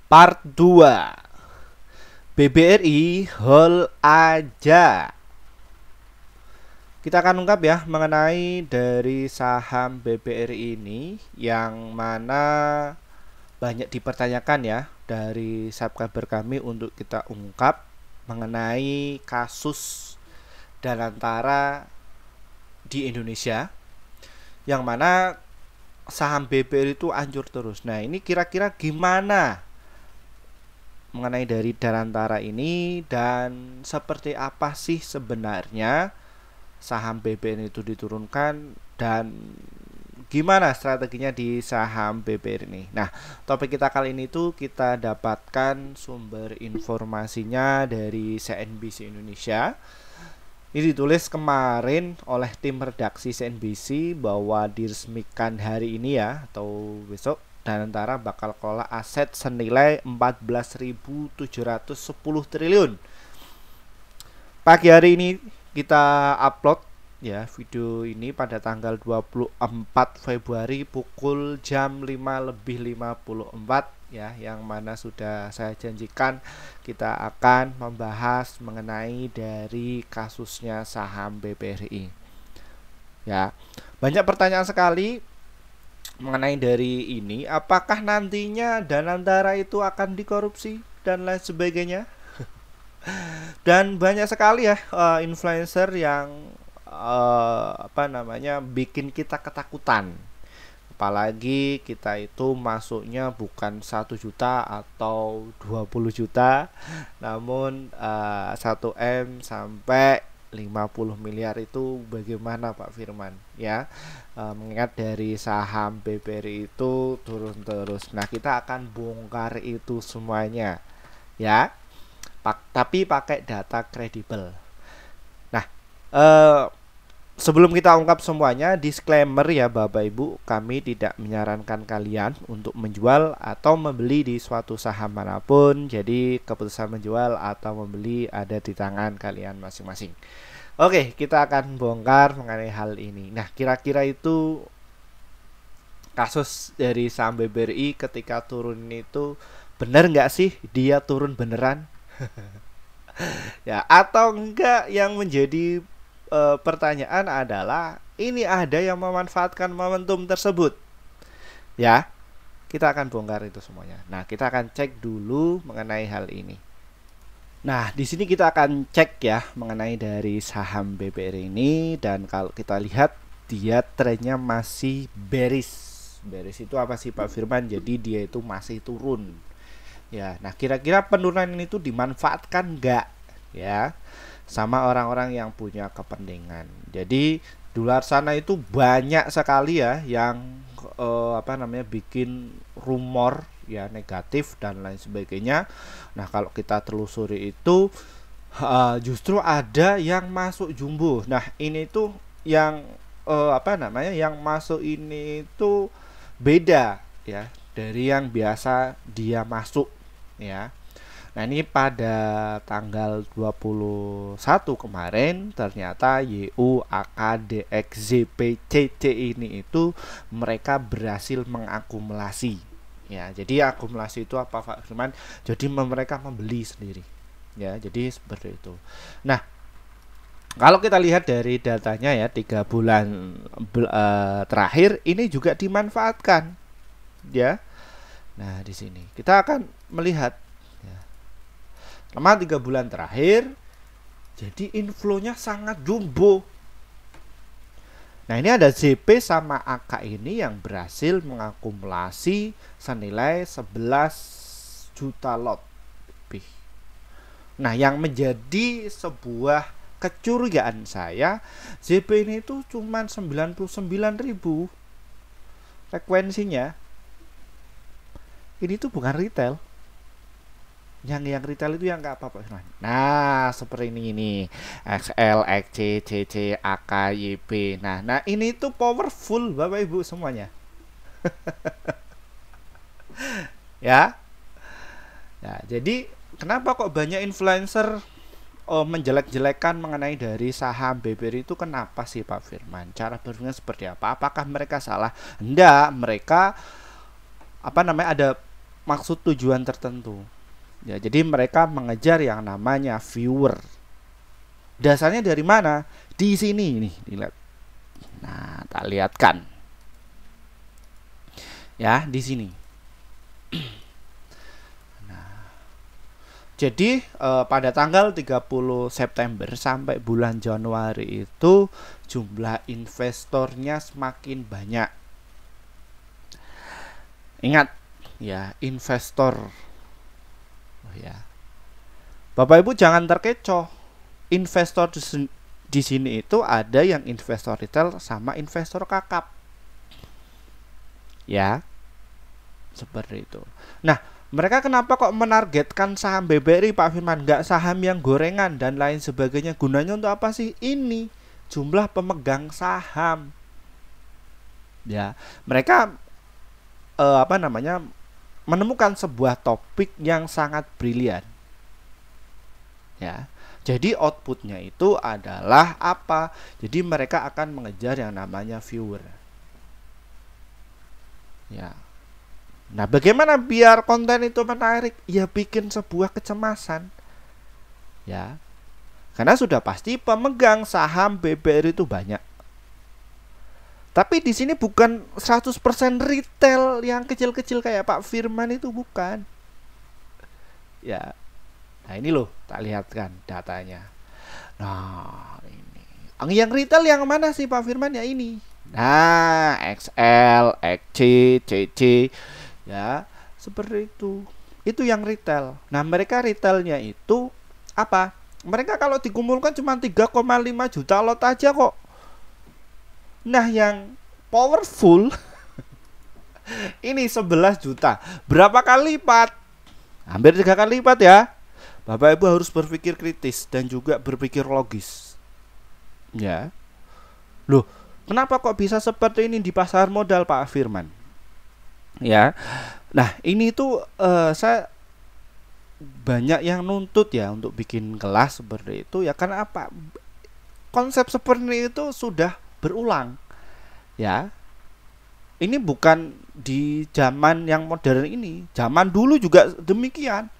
Part 2 BBRI Hold aja. Kita akan ungkap ya mengenai dari saham BBRI ini yang mana banyak dipertanyakan ya dari subscriber kami untuk kita ungkap mengenai kasus Danantara di Indonesia yang mana saham BBRI itu hancur terus. Nah, ini kira-kira gimana mengenai dari Danantara ini dan seperti apa sih sebenarnya saham BBRI itu diturunkan dan gimana strateginya di saham BBRI ini. Nah, topik kita kali ini tuh kita dapatkan sumber informasinya dari CNBC Indonesia. Ini ditulis kemarin oleh tim redaksi CNBC bahwa diresmikan hari ini ya atau besok Danantara bakal kelola aset senilai 14.710 triliun. Pagi hari ini kita upload ya video ini pada tanggal 24 Februari pukul jam 5:54 ya, yang mana sudah saya janjikan kita akan membahas mengenai dari kasusnya saham BBRI. Ya, banyak pertanyaan sekali mengenai dari ini, apakah nantinya Danantara itu akan dikorupsi dan lain sebagainya. Dan banyak sekali ya influencer yang bikin kita ketakutan. Apalagi kita itu masuknya bukan 1 juta atau 20 juta, namun 1 M sampai 50 miliar itu bagaimana Pak Firman ya, mengingat dari saham BBRI itu turun terus. Nah, kita akan bongkar itu semuanya ya, tapi pakai data kredibel. Nah, sebelum kita ungkap semuanya, disclaimer ya Bapak Ibu, kami tidak menyarankan kalian untuk menjual atau membeli di suatu saham manapun. Jadi keputusan menjual atau membeli ada di tangan kalian masing-masing. Oke, kita akan bongkar mengenai hal ini. Nah, kira-kira itu kasus dari saham BBRI ketika turun itu benar nggak sih dia turun beneran? Ya, atau enggak? Yang menjadi pertanyaan adalah ini ada yang memanfaatkan momentum tersebut. Ya, kita akan bongkar itu semuanya. Nah, kita akan cek dulu mengenai hal ini. Nah, di sini kita akan cek ya mengenai dari saham BBRI ini, dan kalau kita lihat dia trennya masih bearish. Bearish itu apa sih Pak Firman? Jadi dia itu masih turun. Ya, nah kira-kira penurunan ini tuh dimanfaatkan nggak ya sama orang-orang yang punya kepentingan. Jadi di luar sana itu banyak sekali ya yang bikin rumor ya negatif dan lain sebagainya. Nah, kalau kita telusuri itu justru ada yang masuk jumbo. Nah, ini tuh yang yang masuk ini itu beda ya dari yang biasa dia masuk ya. Nah, ini pada tanggal 21 kemarin ternyata YUAKDXZPCC ini itu mereka berhasil mengakumulasi. Ya, jadi akumulasi itu apa Pak Firman? Jadi mereka membeli sendiri. Ya, jadi seperti itu. Nah, kalau kita lihat dari datanya ya 3 bulan terakhir ini juga dimanfaatkan. Ya. Nah, di sini kita akan melihat ya, selama 3 bulan terakhir jadi inflow-nya sangat jumbo. Nah, ini ada ZP sama AK ini yang berhasil mengakumulasi senilai 11 juta lot lebih. Nah, yang menjadi sebuah kecurigaan saya, ZP ini itu cuma 99.000 frekuensinya. Ini tuh bukan retail. Yang retail itu yang nggak apa-apa. Nah, seperti ini XL, XC, CC, AK, YB. Nah ini tuh powerful Bapak Ibu semuanya. Ya. Nah, jadi kenapa kok banyak influencer menjelek-jelekan mengenai dari saham BBRI itu, kenapa sih Pak Firman? Cara berpikirnya seperti apa? Apakah mereka salah? Enggak, mereka ada maksud tujuan tertentu. Ya, jadi mereka mengejar yang namanya viewer. Dasarnya dari mana? Di sini nih, dilihat. Nah, tak lihatkan. Ya, di sini. Jadi pada tanggal 30 September sampai bulan Januari itu jumlah investornya semakin banyak. Ingat ya, investor. Oh ya. Bapak Ibu jangan terkecoh. Investor di sini itu ada yang investor retail sama investor kakap. Ya. Seperti itu. Nah, mereka kenapa kok menargetkan saham BBRI, Pak Firman? Nggak saham yang gorengan dan lain sebagainya. Gunanya untuk apa sih? Ini jumlah pemegang saham. Ya, mereka menemukan sebuah topik yang sangat brilian. Ya, jadi outputnya itu adalah apa? Jadi mereka akan mengejar yang namanya viewer. Ya. Nah, bagaimana biar konten itu menarik? Ya bikin sebuah kecemasan. Ya. Karena sudah pasti pemegang saham BBRI itu banyak. Tapi di sini bukan 100% retail yang kecil-kecil kayak Pak Firman itu, bukan. Ya. Nah, ini loh, tak lihatkan datanya. Nah, ini. Yang retail yang mana sih Pak Firman? Ya ini. Nah, XL, XC, CC. Ya, seperti itu. Itu yang retail. Nah, mereka retailnya itu apa? Mereka kalau dikumpulkan cuma 3,5 juta lot aja kok. Nah, yang powerful ini 11 juta. Berapa kali lipat? Hampir 3 kali lipat ya. Bapak Ibu harus berpikir kritis dan juga berpikir logis. Ya. Loh, kenapa kok bisa seperti ini di pasar modal, Pak Firman? Ya, nah ini tuh saya banyak yang nuntut ya untuk bikin kelas seperti itu ya, karena apa? Konsep seperti itu sudah berulang. Ya, ini bukan di zaman yang modern ini, zaman dulu juga demikian,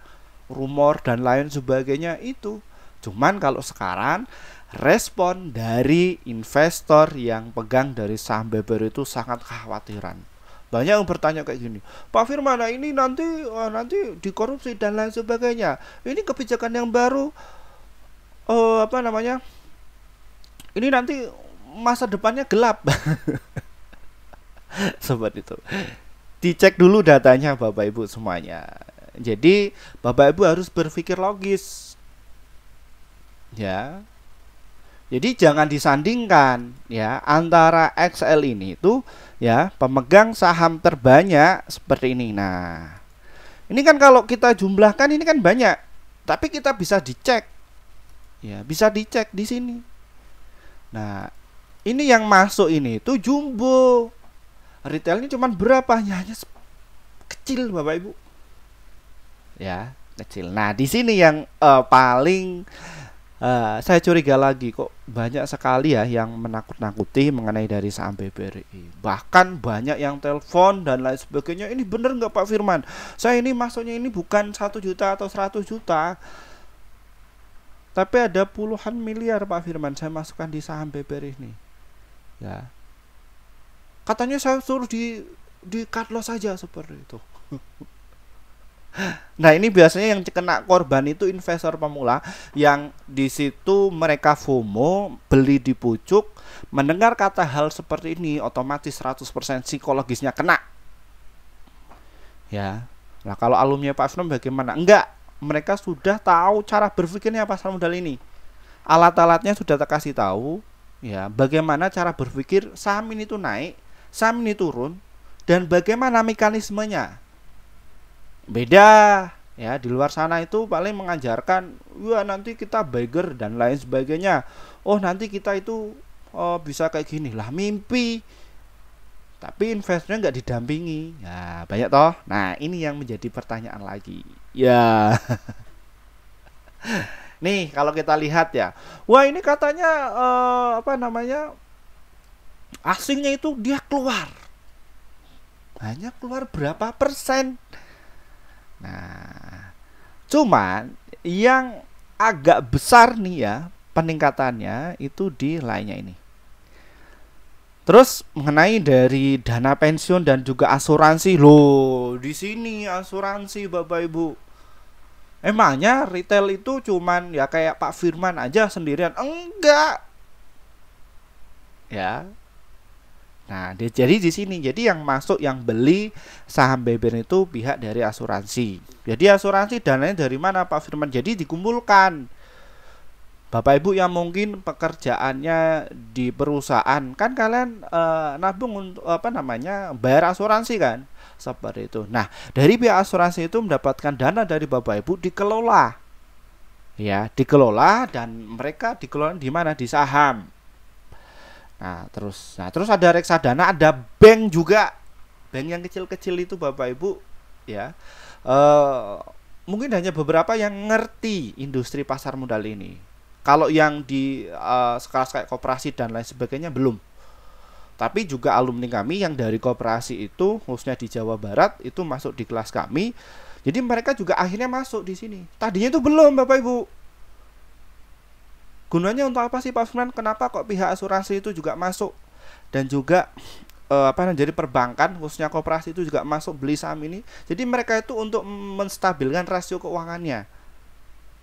rumor dan lain sebagainya itu. Cuman kalau sekarang respon dari investor yang pegang dari saham BBRI itu sangat kekhawatiran. Banyak yang bertanya kayak gini, Pak Firman, ini nanti dikorupsi dan lain sebagainya. Ini kebijakan yang baru, ini nanti masa depannya gelap. Seperti itu. Dicek dulu datanya Bapak Ibu semuanya. Jadi Bapak Ibu harus berpikir logis. Ya. Jadi jangan disandingkan ya antara XL ini itu ya pemegang saham terbanyak seperti ini. Nah, ini kan kalau kita jumlahkan ini kan banyak, tapi kita bisa dicek. Ya, bisa dicek di sini. Nah, ini yang masuk ini itu jumbo. Retailnya cuma berapa? Hanya kecil Bapak Ibu. Ya, kecil. Nah, di sini yang paling saya curiga lagi, kok banyak sekali ya yang menakut-nakuti mengenai dari saham BBRI. Bahkan banyak yang telepon dan lain sebagainya. Ini bener nggak Pak Firman? Saya ini masuknya ini bukan 1 juta atau 100 juta, tapi ada puluhan miliar Pak Firman saya masukkan di saham BBRI ini. Ya, katanya saya suruh di cut loss saja seperti itu. Nah, ini biasanya yang kena korban itu investor pemula yang di situ mereka FOMO, beli di pucuk, mendengar kata hal seperti ini otomatis 100% psikologisnya kena. Ya. Nah, kalau alumni Pak Firman bagaimana? Enggak, mereka sudah tahu cara berpikirnya pasar modal ini. Alat-alatnya sudah terkasih tahu, ya, bagaimana cara berpikir saham ini tuh naik, saham ini turun, dan bagaimana mekanismenya. Beda ya, di luar sana itu paling mengajarkan wah nanti kita bagger dan lain sebagainya. Oh, nanti kita itu bisa kayak gini lah, mimpi. Tapi investornya nggak didampingi. Ya, banyak toh. Nah, ini yang menjadi pertanyaan lagi. Ya. Nih, kalau kita lihat ya. Wah, ini katanya asingnya itu dia keluar. Hanya keluar berapa persen? Nah, cuman yang agak besar nih ya peningkatannya itu di lainnya ini. Terus mengenai dari dana pensiun dan juga asuransi, loh di sini asuransi Bapak Ibu. Emangnya retail itu cuman ya kayak Pak Firman aja sendirian? Enggak. Ya. Nah, jadi di sini jadi yang masuk yang beli saham BBR itu pihak dari asuransi. Jadi asuransi dananya dari mana Pak Firman? Jadi dikumpulkan. Bapak Ibu yang mungkin pekerjaannya di perusahaan kan kalian nabung untuk bayar asuransi kan seperti itu. Nah dari pihak asuransi itu mendapatkan dana dari Bapak Ibu dikelola, ya dikelola dan mereka dikelola di mana di saham. Terus ada reksadana, ada bank juga, bank yang kecil-kecil itu Bapak Ibu ya. Mungkin hanya beberapa yang ngerti industri pasar modal ini. Kalau yang di skala kayak koperasi dan lain sebagainya belum. Tapi juga alumni kami yang dari koperasi itu khususnya di Jawa Barat itu masuk di kelas kami. Jadi mereka juga akhirnya masuk di sini. Tadinya itu belum Bapak Ibu. Gunanya untuk apa sih Pak Firman? Kenapa kok pihak asuransi itu juga masuk? Dan juga jadi perbankan khususnya koperasi itu juga masuk beli saham ini. Jadi mereka itu untuk menstabilkan rasio keuangannya.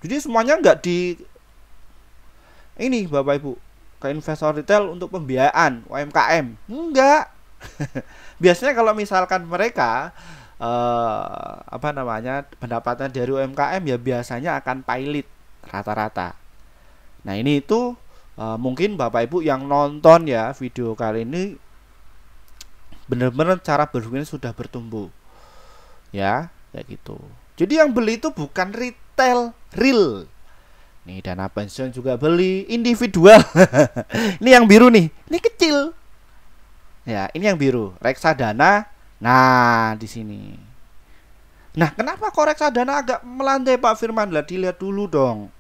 Jadi semuanya nggak di ini Bapak Ibu ke investor retail untuk pembiayaan UMKM enggak. Biasanya kalau misalkan mereka pendapatan dari UMKM ya biasanya akan pilot rata-rata. Nah ini itu mungkin Bapak Ibu yang nonton ya video kali ini benar-benar cara berpikirnya sudah bertumbuh ya kayak gitu. Jadi yang beli itu bukan retail real. Nih dana pensiun juga beli individual. Ini yang biru nih, ini kecil. Ya, ini yang biru, reksadana. Nah, di sini. Nah, kenapa kok reksadana agak melandai Pak Firman? Lah dilihat dulu dong.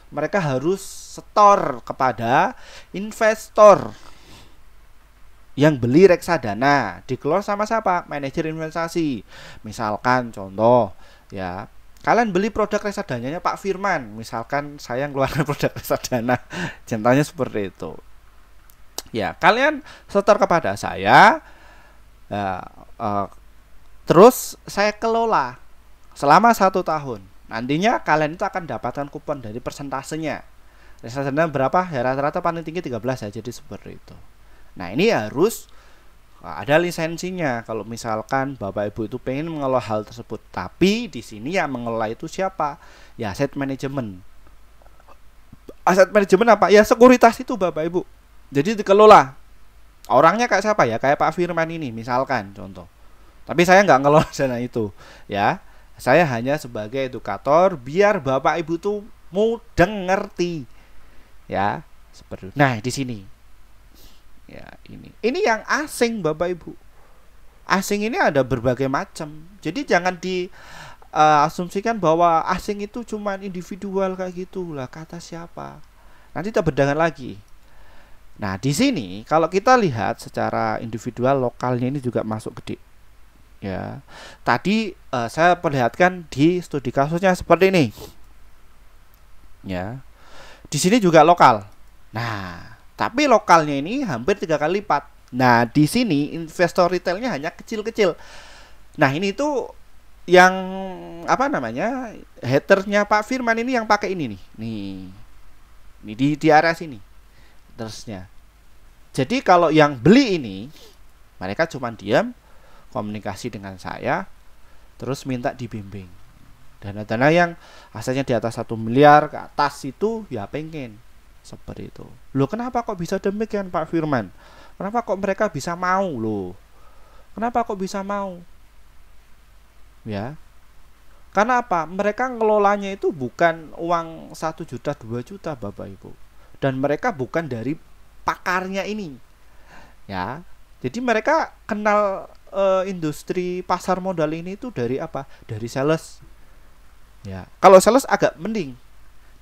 Mereka harus setor kepada investor yang beli reksadana, dikelola sama siapa? Manajer investasi. Misalkan contoh, ya kalian beli produk reksadananya Pak Firman, misalkan saya ngeluarkan produk reksadana, contohnya seperti itu. Ya, kalian setor kepada saya, terus saya kelola selama 1 tahun. Nantinya kalian itu akan dapatkan kupon dari persentasenya. Reksadana berapa? Ya rata-rata paling tinggi 13 ya, jadi seperti itu. Nah, ini harus ada lisensinya kalau misalkan Bapak Ibu itu pengen mengelola hal tersebut. Tapi di sini yang mengelola itu siapa? Ya aset manajemen. Aset manajemen apa? Ya sekuritas itu Bapak Ibu. Jadi dikelola. Orangnya kayak siapa ya? Kayak Pak Firman ini misalkan contoh. Tapi saya nggak ngelola dana itu ya. Saya hanya sebagai edukator biar Bapak Ibu tuh mudeng ngerti. Ya, seperti itu. Nah, di sini. Ya, ini yang asing Bapak Ibu. Asing ini ada berbagai macam. Jadi jangan diasumsikan bahwa asing itu cuma individual kayak gitu lah. Kata siapa? Nanti kita bedakan lagi. Nah, di sini kalau kita lihat secara individual lokalnya ini juga masuk gede. Ya. Tadi saya perlihatkan di studi kasusnya seperti ini. Ya. Di sini juga lokal. Nah, tapi lokalnya ini hampir 3 kali lipat. Nah, di sini investor retailnya hanya kecil-kecil. Nah, ini tuh yang haternya Pak Firman ini yang pakai ini nih. Ini di area sini. Terusnya. Jadi kalau yang beli ini mereka cuma diam, komunikasi dengan saya, terus minta dibimbing. Dana-dana yang asalnya di atas 1 miliar ke atas itu ya pengen seperti itu. Loh, kenapa kok bisa demikian Pak Firman? Kenapa kok mereka bisa mau loh? Kenapa kok bisa mau? Ya. Karena apa? Mereka ngelolanya itu bukan uang 1 juta 2 juta Bapak Ibu. Dan mereka bukan dari pakarnya ini. Ya. Jadi mereka kenal industri pasar modal ini itu dari apa? Dari sales. Ya. Kalau sales agak mending.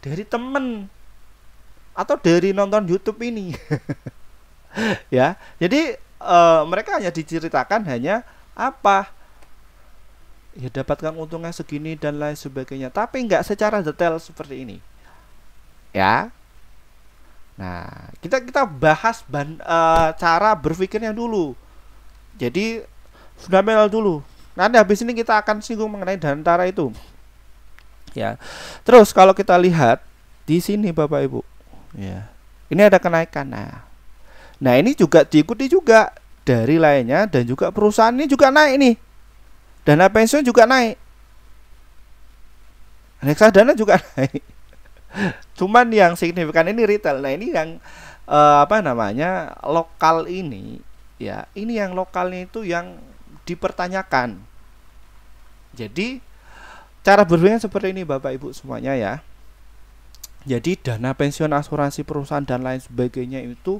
Dari temen atau dari nonton YouTube ini. Ya, jadi mereka hanya diceritakan hanya apa ya dapatkan untungnya segini dan lain sebagainya, tapi nggak secara detail seperti ini ya. Nah, kita bahas cara berpikirnya dulu. Jadi fundamental dulu. Nanti habis ini kita akan singgung mengenai Dantara itu. Ya. Terus kalau kita lihat di sini Bapak Ibu, ya. Ini ada kenaikan. Nah, ini juga diikuti juga dari lainnya dan juga perusahaan ini juga naik nih. Dana pensiun juga naik. Reksadana juga naik. Cuman yang signifikan ini retail. Nah, ini yang lokal ini ya. Ini yang lokalnya itu yang dipertanyakan. Jadi cara berpikirnya seperti ini Bapak Ibu semuanya ya. Jadi dana pensiun, asuransi perusahaan dan lain sebagainya itu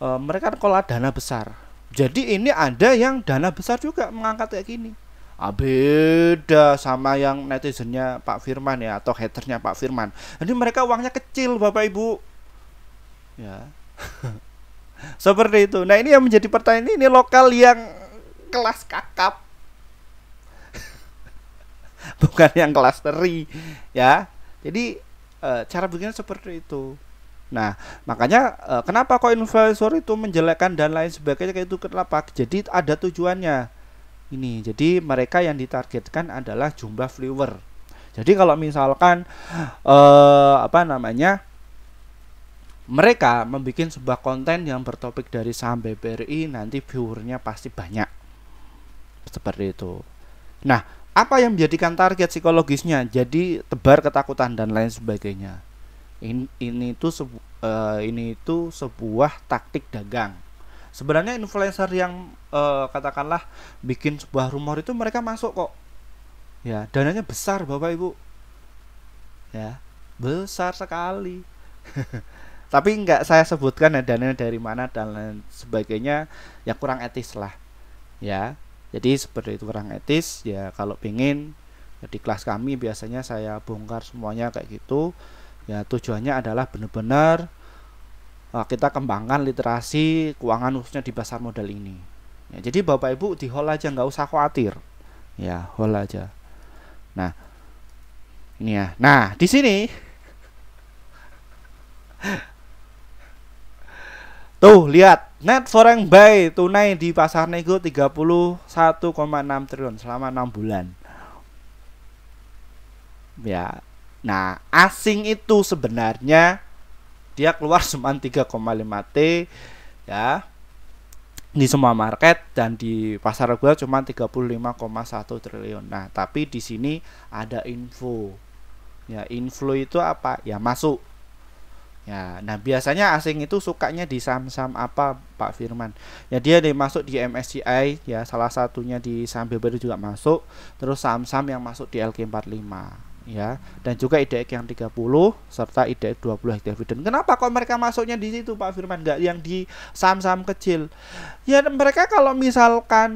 mereka kelola dana besar. Jadi ini ada yang dana besar juga mengangkat kayak gini. Beda sama yang netizennya Pak Firman ya, atau hatersnya Pak Firman. Jadi mereka uangnya kecil Bapak Ibu ya. Seperti itu. Nah, ini yang menjadi pertanyaan, ini lokal yang kelas kakap bukan yang kelas teri ya. Jadi cara bikinnya seperti itu. Nah, makanya kenapa kok investor itu menjelekkan dan lain sebagainya kayak itu, kenapa? Jadi ada tujuannya. Ini, jadi mereka yang ditargetkan adalah jumlah viewer. Jadi kalau misalkan mereka membuat sebuah konten yang bertopik dari saham BBRI, nanti viewernya pasti banyak. Seperti itu. Nah, apa yang menjadikan target psikologisnya? Jadi tebar ketakutan dan lain sebagainya. Ini itu sebuah taktik dagang. Sebenarnya influencer yang katakanlah bikin sebuah rumor itu mereka masuk kok. Ya, dananya besar Bapak Ibu. Ya, besar sekali. Tapi nggak saya sebutkan ya dananya dari mana dan lain sebagainya, ya kurang etis lah. Ya. Jadi seperti itu, kurang etis ya. Kalau pingin ya, di kelas kami biasanya saya bongkar semuanya kayak gitu. Ya, tujuannya adalah benar-benar kita kembangkan literasi keuangan khususnya di pasar modal ini. Ya, jadi Bapak Ibu di hold aja, nggak usah khawatir. Ya, hold aja. Nah, ini ya. Nah, di sini tuh lihat net foreign buy tunai di pasar nego 31,6 triliun selama 6 bulan. Ya. Nah, asing itu sebenarnya dia keluar cuma 3,5 T ya di semua market, dan di pasar reguler cuma 35,1 triliun. Nah, tapi di sini ada info. Ya, inflow itu apa? Ya, masuk. Ya, nah biasanya asing itu sukanya di saham-saham apa Pak Firman? Ya, dia masuk di MSCI ya, salah satunya di saham BBRI juga masuk, terus saham-saham yang masuk di LQ45 ya, dan juga IDX yang 30 serta IDX 20 dividend. Kenapa kok mereka masuknya di situ Pak Firman, nggak yang di saham-saham kecil? Ya, mereka kalau misalkan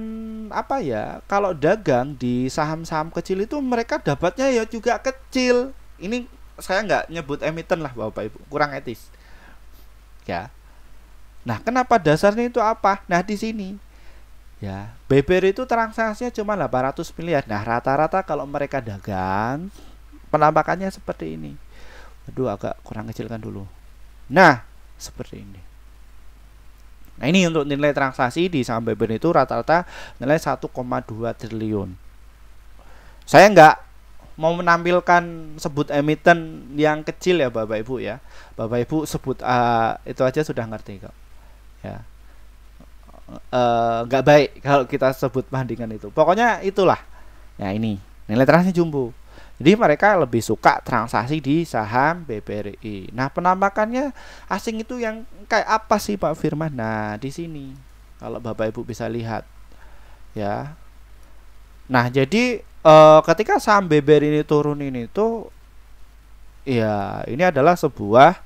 kalau dagang di saham-saham kecil itu mereka dapatnya ya juga kecil. Ini saya nggak nyebut emiten lah Bapak Ibu, kurang etis ya. Nah, kenapa dasarnya itu apa? Nah, di sini ya, BBRI itu transaksinya cuma 800 miliar. Nah, rata-rata kalau mereka dagang penampakannya seperti ini. Aduh, agak kurang kecilkan dulu. Nah, seperti ini. Nah, ini untuk nilai transaksi di saham BBRI itu rata-rata nilai 1,2 triliun. Saya nggak mau menampilkan sebut emiten yang kecil ya Bapak Ibu ya. Bapak Ibu sebut itu aja sudah ngerti kok. Ya. Nggak baik kalau kita sebut bandingan itu. Pokoknya itulah. Ya, ini nilai transaksi jumbo. Jadi mereka lebih suka transaksi di saham BBRI. Nah, penampakannya asing itu yang kayak apa sih Pak Firman? Nah, di sini kalau Bapak Ibu bisa lihat ya. Nah, jadi ketika saham BBRI ini turun ini tuh ya, ini adalah sebuah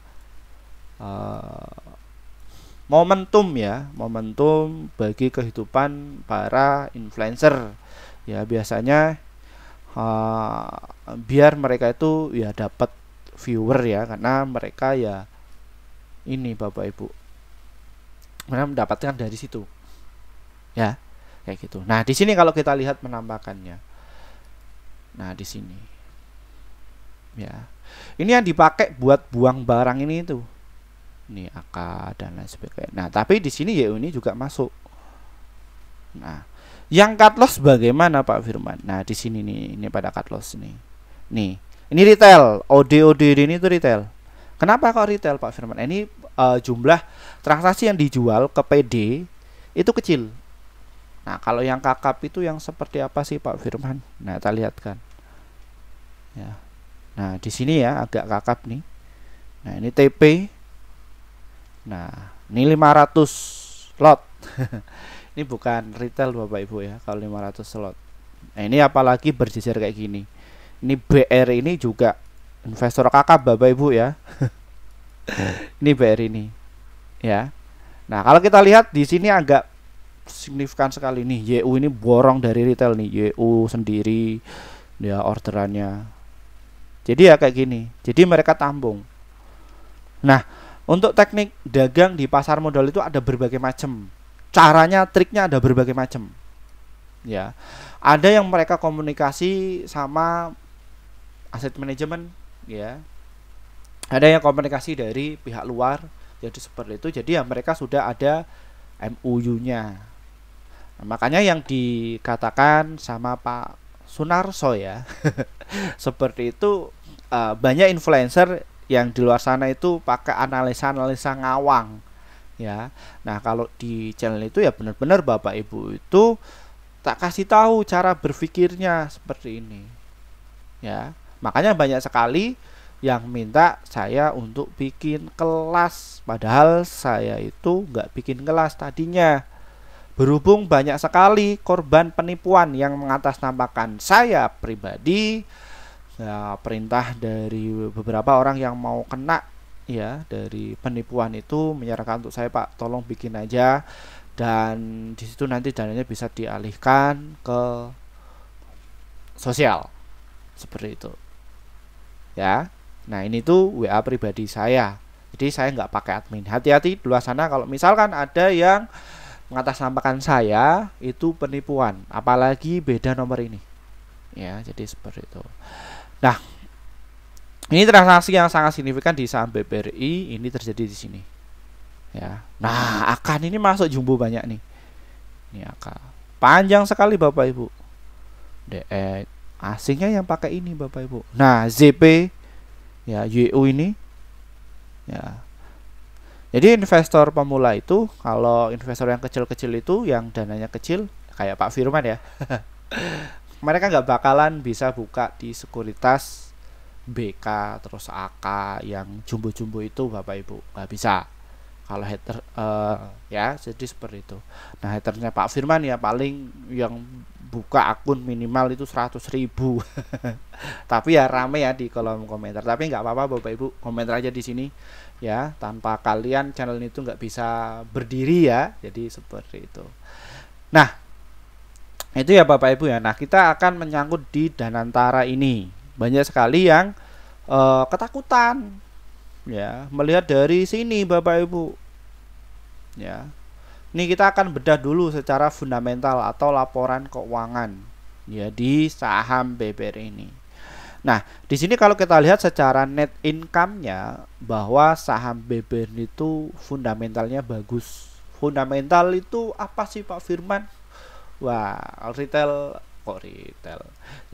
momentum ya, momentum bagi kehidupan para influencer ya. Biasanya biar mereka itu ya dapat viewer ya, karena mereka ya ini Bapak Ibu mereka mendapatkan dari situ ya, kayak gitu. Nah, di sini kalau kita lihat penampakannya Nah, di sini. Ya. Ini yang dipakai buat buang barang ini itu. Ini AK dan lain sebagainya. Nah, tapi di sini YU ini juga masuk. Nah, yang cut loss bagaimana Pak Firman? Nah, di sini nih, ini pada cut loss nih. Nih, ini retail, OD ini tuh retail. Kenapa kok retail Pak Firman? Ini jumlah transaksi yang dijual ke PD itu kecil. Nah, kalau yang kakap itu yang seperti apa sih Pak Firman? Nah, kita lihat kan. Ya. Nah, di sini ya agak kakap nih. Nah, ini TP. Nah, ini 500 lot. Ini bukan retail Bapak Ibu ya, kalau 500 slot. Nah, ini apalagi berjejer kayak gini. Ini BR ini juga investor kakap Bapak Ibu ya. Ini BR ini. Ya. Nah, kalau kita lihat di sini agak signifikan sekali nih. YU ini borong dari retail nih, YU sendiri ya orderannya. Jadi ya kayak gini. Jadi mereka tampung. Nah, untuk teknik dagang di pasar modal itu ada berbagai macam. Caranya, triknya ada berbagai macam. Ya. Ada yang mereka komunikasi sama aset manajemen, ya. Ada yang komunikasi dari pihak luar, jadi seperti itu. Jadi ya mereka sudah ada MOU-nya. Nah, makanya yang dikatakan sama Pak Sunarso ya, seperti itu, banyak influencer yang di luar sana itu pakai analisa-analisa ngawang ya. Nah, kalau di channel itu ya benar-benar Bapak Ibu itu tak kasih tahu cara berpikirnya seperti ini ya. Makanya banyak sekali yang minta saya untuk bikin kelas, padahal saya itu nggak bikin kelas tadinya. Berhubung banyak sekali korban penipuan yang mengatasnamakan saya pribadi, ya, perintah dari beberapa orang yang mau kena ya dari penipuan itu menyarankan untuk saya, Pak, tolong bikin aja, dan disitu nanti dananya bisa dialihkan ke sosial seperti itu ya. Nah, ini tuh WA pribadi saya, jadi saya nggak pakai admin. Hati-hati di luar sana kalau misalkan ada yang mengatasnamakan saya itu penipuan, apalagi beda nomor ini ya. Jadi seperti itu. Nah, ini transaksi yang sangat signifikan di saham BBRI ini terjadi di sini ya. Nah, akan ini masuk jumbo banyak nih. Ini akan panjang sekali Bapak Ibu. DE asingnya yang pakai ini Bapak Ibu. Nah, ZP ya, YU ini ya. Jadi investor pemula itu, kalau investor yang kecil-kecil itu, yang dananya kecil kayak Pak Firman ya, mereka nggak bakalan bisa buka di sekuritas BK terus AK yang jumbo-jumbo itu Bapak Ibu, nggak bisa. Kalau hater ya, jadi seperti itu. Nah, haternya Pak Firman ya paling yang buka akun minimal itu 100.000. Tapi ya rame ya di kolom komentar. Tapi nggak apa-apa Bapak Ibu, komentar aja di sini ya. Tanpa kalian channel itu nggak bisa berdiri ya. Jadi seperti itu. Nah, itu ya Bapak Ibu ya. Nah, kita akan menyangkut di Danantara ini. Banyak sekali yang ketakutan ya melihat dari sini Bapak Ibu ya. Ini kita akan bedah dulu secara fundamental atau laporan keuangan ya di saham BBR ini. Nah, di sini kalau kita lihat secara net income-nya bahwa saham BBR itu fundamentalnya bagus. Fundamental itu apa sih Pak Firman? Wah, retail kok retail.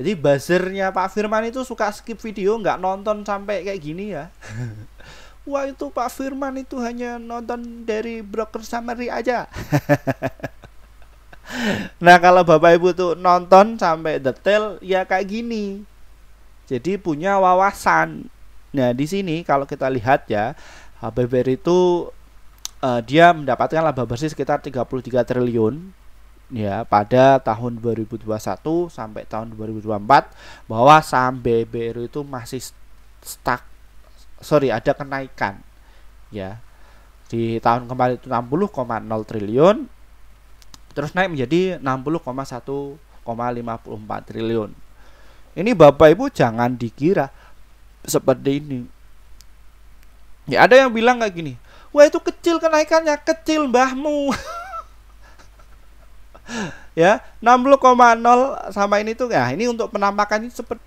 Jadi buzzernya Pak Firman itu suka skip video, nggak nonton sampai kayak gini ya. Wah, itu Pak Firman itu hanya nonton dari broker summary aja. Nah, kalau Bapak Ibu tuh nonton sampai detail ya kayak gini. Jadi punya wawasan. Nah, di sini kalau kita lihat ya, BBR itu dia mendapatkan laba bersih sekitar 33 triliun ya pada tahun 2021 sampai tahun 2024, bahwa saham BBR itu masih ada kenaikan ya. Di tahun kemarin itu 60,0 triliun, terus naik menjadi 60,1,54 triliun. Ini Bapak Ibu jangan dikira seperti ini ya. Ada yang bilang kayak gini, wah itu kecil kenaikannya. Kecil mbahmu. Ya, 60,0 sama ini tuh ya, ini untuk penampakannya seperti.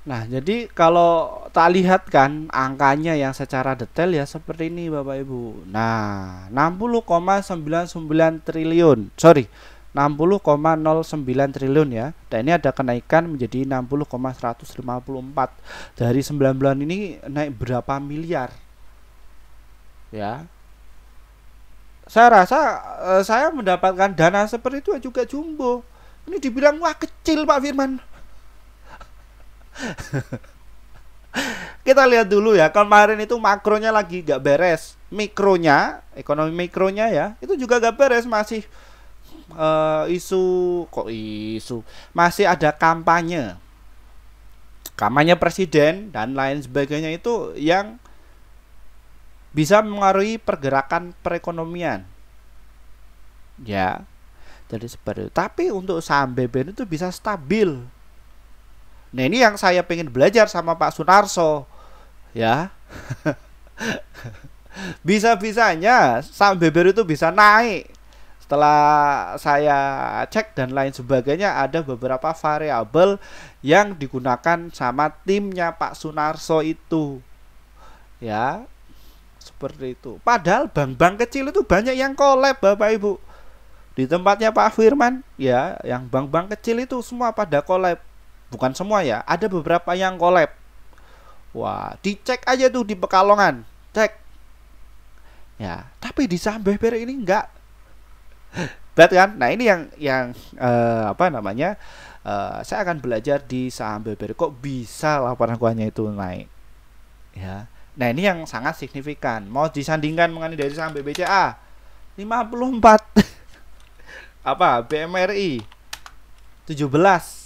Nah, jadi kalau tak lihat kan angkanya yang secara detail ya seperti ini Bapak Ibu. Nah, 60,99 triliun. Sorry, 60,09 triliun ya. Dan ini ada kenaikan menjadi 60,154. Dari 9 bulan ini naik berapa miliar? Ya. Saya rasa saya mendapatkan dana seperti itu juga jumbo. Ini dibilang wah kecil Pak Firman. Kita lihat dulu ya, kemarin itu makronya lagi gak beres, mikronya, ekonomi mikronya ya, itu juga gak beres, masih isu, kok isu, masih ada kampanye, kampanye presiden dan lain sebagainya itu yang bisa mengaruhi pergerakan perekonomian, ya, jadi seperti itu. Tapi untuk saham BBN itu bisa stabil. Nah ini yang saya pengen belajar sama Pak Sunarso, ya. Bisa-bisanya saham BBR itu bisa naik. Setelah saya cek dan lain sebagainya, ada beberapa variabel yang digunakan sama timnya Pak Sunarso itu, ya, seperti itu. Padahal bank-bank kecil itu banyak yang collab Bapak Ibu. Di tempatnya Pak Firman, ya, yang bank-bank kecil itu semua pada collab. Bukan semua ya, ada beberapa yang collab. Wah, dicek aja tuh di Pekalongan, cek. Ya, tapi di saham BBR ini enggak. Berat kan? Nah, ini yang apa namanya? Saya akan belajar di saham BBR kok bisa laporan keuangannya itu naik. Ya. Nah, ini yang sangat signifikan. Mau disandingkan mengenai dari saham BBCA 54. Apa? BMRI 17.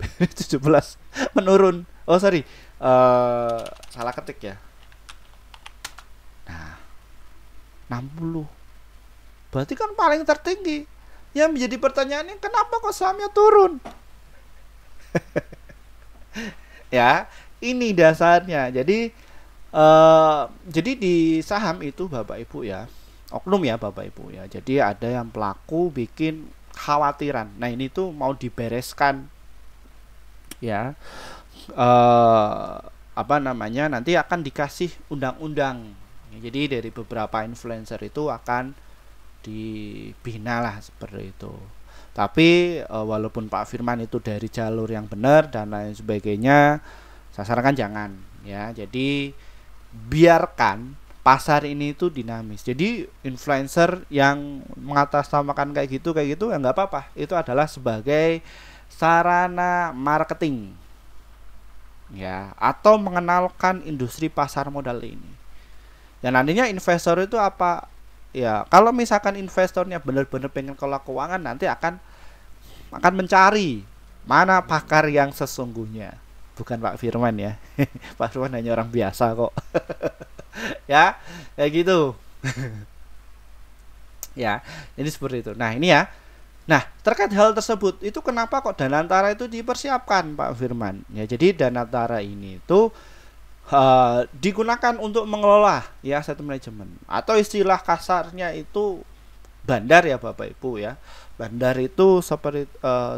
17 menurun. Oh sorry, salah ketik ya. Nah, 60 berarti kan paling tertinggi. Yang menjadi pertanyaannya kenapa kok sahamnya turun? Ya, ini dasarnya. Jadi di saham itu Bapak Ibu ya, oknum ya Bapak Ibu ya. Jadi ada yang pelaku bikin khawatiran. Nah ini tuh mau dibereskan, ya, apa namanya, nanti akan dikasih undang-undang. Jadi dari beberapa influencer itu akan dibina lah seperti itu. Tapi walaupun Pak Firman itu dari jalur yang benar dan lain sebagainya, saya sarankan jangan ya. Jadi biarkan pasar ini itu dinamis. Jadi influencer yang mengatasnamakan kayak gitu ya nggak apa-apa. Itu adalah sebagai sarana marketing, ya, atau mengenalkan industri pasar modal ini. Dan nantinya investor itu apa? Ya, kalau misalkan investornya benar-benar pengen kelola keuangan, nanti akan mencari mana pakar yang sesungguhnya. Bukan Pak Firman ya. Pak Firman hanya orang biasa kok. Ya, kayak gitu. Ya, ini seperti itu. Nah, ini ya. Nah, terkait hal tersebut, itu kenapa kok Danantara itu dipersiapkan Pak Firman? Ya, jadi Danantara ini itu digunakan untuk mengelola ya aset manajemen, atau istilah kasarnya itu bandar ya Bapak Ibu ya. Bandar itu seperti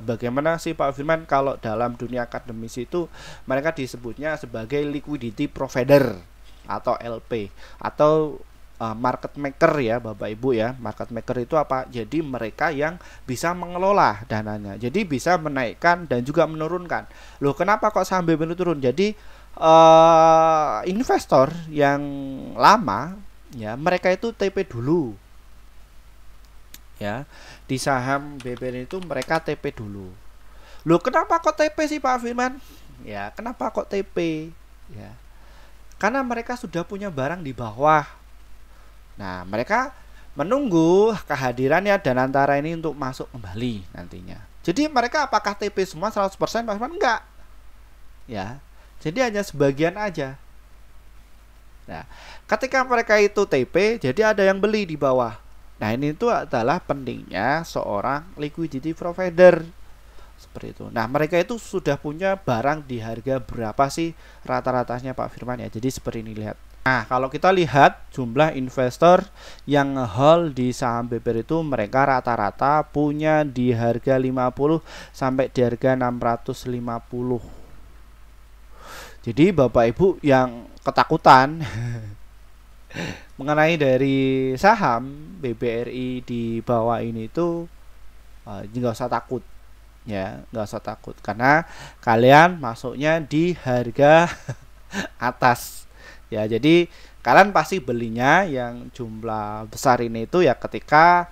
bagaimana sih Pak Firman, kalau dalam dunia akademisi itu mereka disebutnya sebagai liquidity provider atau LP atau market maker ya Bapak Ibu ya. Market maker itu apa? Jadi mereka yang bisa mengelola dananya. Jadi bisa menaikkan dan juga menurunkan. Loh, kenapa kok saham BBN turun? Jadi investor yang lama ya, mereka itu TP dulu. Ya, di saham BBN itu mereka TP dulu. Loh, kenapa kok TP sih Pak Firman? Ya, kenapa kok TP? Ya. Karena mereka sudah punya barang di bawah. Nah, mereka menunggu kehadirannya Danantara ini untuk masuk kembali nantinya. Jadi mereka apakah TP semua 100% Pak Firman? Enggak. Ya. Jadi hanya sebagian aja. Nah, ketika mereka itu TP, jadi ada yang beli di bawah. Nah, ini itu adalah pentingnya seorang liquidity provider. Seperti itu. Nah, mereka itu sudah punya barang di harga berapa sih rata-ratanya Pak Firman ya. Jadi seperti ini, lihat. Nah, kalau kita lihat jumlah investor yang nge-hold di saham BPR itu mereka rata-rata punya di harga 50 sampai di harga 650. Jadi Bapak Ibu yang ketakutan mengenai dari saham BBRI di bawah ini itu nggak usah takut ya, nggak usah takut karena kalian masuknya di harga atas ya. Jadi kalian pasti belinya yang jumlah besar ini itu ya ketika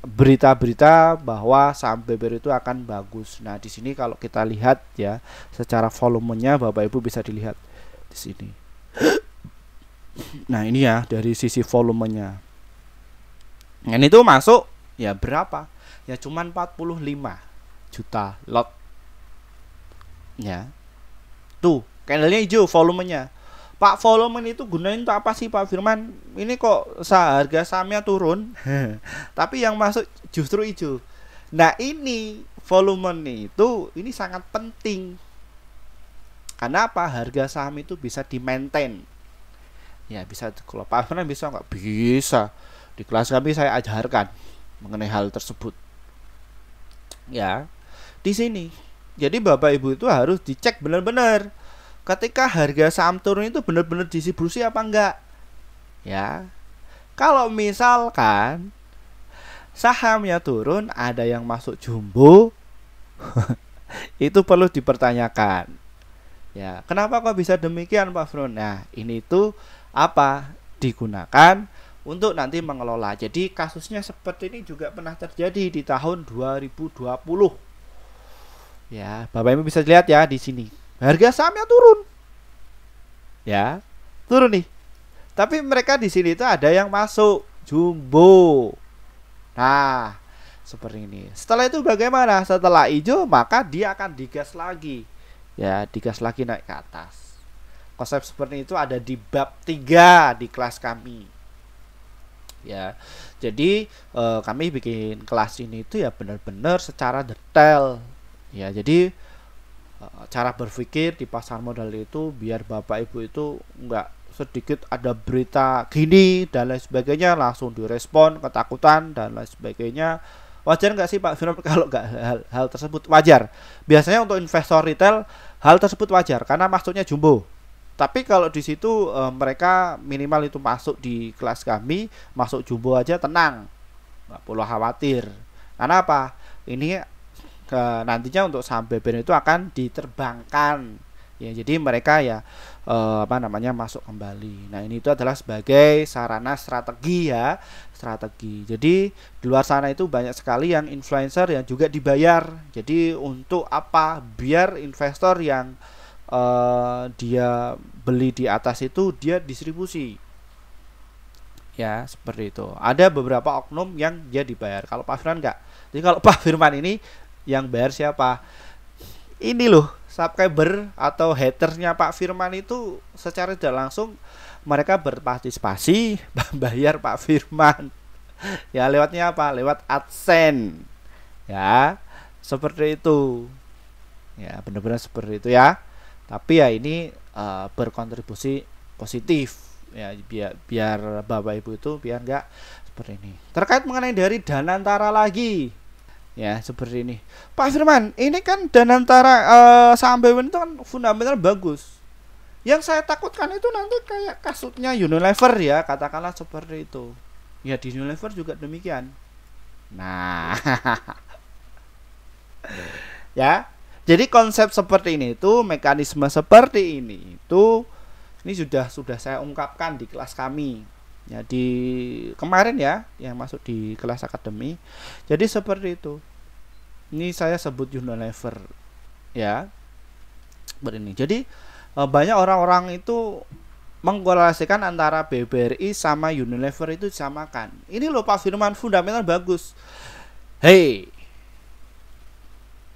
berita-berita bahwa saham BBR itu akan bagus. Nah, di sini kalau kita lihat ya secara volumenya Bapak Ibu bisa dilihat di sini. Nah, ini ya dari sisi volumenya. Yang itu masuk ya berapa? Ya cuman 45 juta lot. Ya. Tuh, candlenya hijau volumenya. Pak, volume itu gunain untuk apa sih Pak Firman? Ini kok harga sahamnya turun tapi yang masuk justru hijau. Nah, ini volume itu ini sangat penting. Karena apa? Harga saham itu bisa di-maintain. Ya, bisa. Kalau Pak Firman bisa nggak? Bisa. Di kelas kami saya ajarkan mengenai hal tersebut. Ya, di sini. Jadi Bapak Ibu itu harus dicek benar-benar. Ketika harga saham turun itu benar-benar distribusi apa enggak? Ya. Kalau misalkan sahamnya turun, ada yang masuk jumbo, itu perlu dipertanyakan. Ya, kenapa kok bisa demikian Pak Fron? Nah, ini itu apa? Digunakan untuk nanti mengelola. Jadi kasusnya seperti ini juga pernah terjadi di tahun 2020. Ya, Bapak Ibu bisa lihat ya di sini. Harga sahamnya turun. Ya, turun nih. Tapi mereka di sini itu ada yang masuk jumbo. Nah, seperti ini. Setelah itu bagaimana? Setelah hijau maka dia akan digas lagi. Ya, digas lagi naik ke atas. Konsep seperti itu ada di bab 3 di kelas kami. Ya. Jadi kami bikin kelas ini itu ya benar-benar secara detail. Ya, jadi cara berpikir di pasar modal itu biar Bapak Ibu itu enggak sedikit ada berita gini dan lain sebagainya langsung direspon ketakutan dan lain sebagainya. Wajar nggak sih Pak Firman kalau nggak hal tersebut? Wajar. Biasanya untuk investor retail hal tersebut wajar karena masuknya jumbo. Tapi kalau di situ mereka minimal itu masuk di kelas kami, masuk jumbo aja tenang, nggak perlu khawatir. Karena apa? Ini nantinya untuk saham BBR itu akan diterbangkan ya, jadi mereka ya masuk kembali. Nah, ini itu adalah sebagai sarana strategi ya, strategi. Jadi di luar sana itu banyak sekali yang influencer yang juga dibayar. Jadi untuk apa? Biar investor yang dia beli di atas itu dia distribusi ya, seperti itu. Ada beberapa oknum yang dia dibayar. Kalau Pak Firman enggak. Jadi kalau Pak Firman ini yang bayar siapa? Ini loh, subscriber atau hatersnya Pak Firman itu secara tidak langsung mereka berpartisipasi bayar Pak Firman. Ya, lewatnya apa? Lewat AdSense. Ya, seperti itu. Ya, benar-benar seperti itu ya. Tapi ya ini berkontribusi positif ya, biar Bapak Ibu itu biar enggak seperti ini. Terkait mengenai dari Danantara lagi. Ya, seperti ini. Pak Firman, ini kan Danantara saham BBR itu kan fundamental bagus. Yang saya takutkan itu nanti kayak kasusnya Unilever ya, katakanlah seperti itu. Ya, di Unilever juga demikian. Nah, ya. Jadi konsep seperti ini itu, mekanisme seperti ini itu ini sudah saya ungkapkan di kelas kami. Ya, di kemarin ya yang masuk di kelas akademi. Jadi seperti itu. Ini saya sebut Unilever ya, seperti ini. Jadi banyak orang-orang itu mengkorelasikan antara BBRI sama Unilever itu disamakan. Ini loh Pak Firman, fundamental bagus. Hey,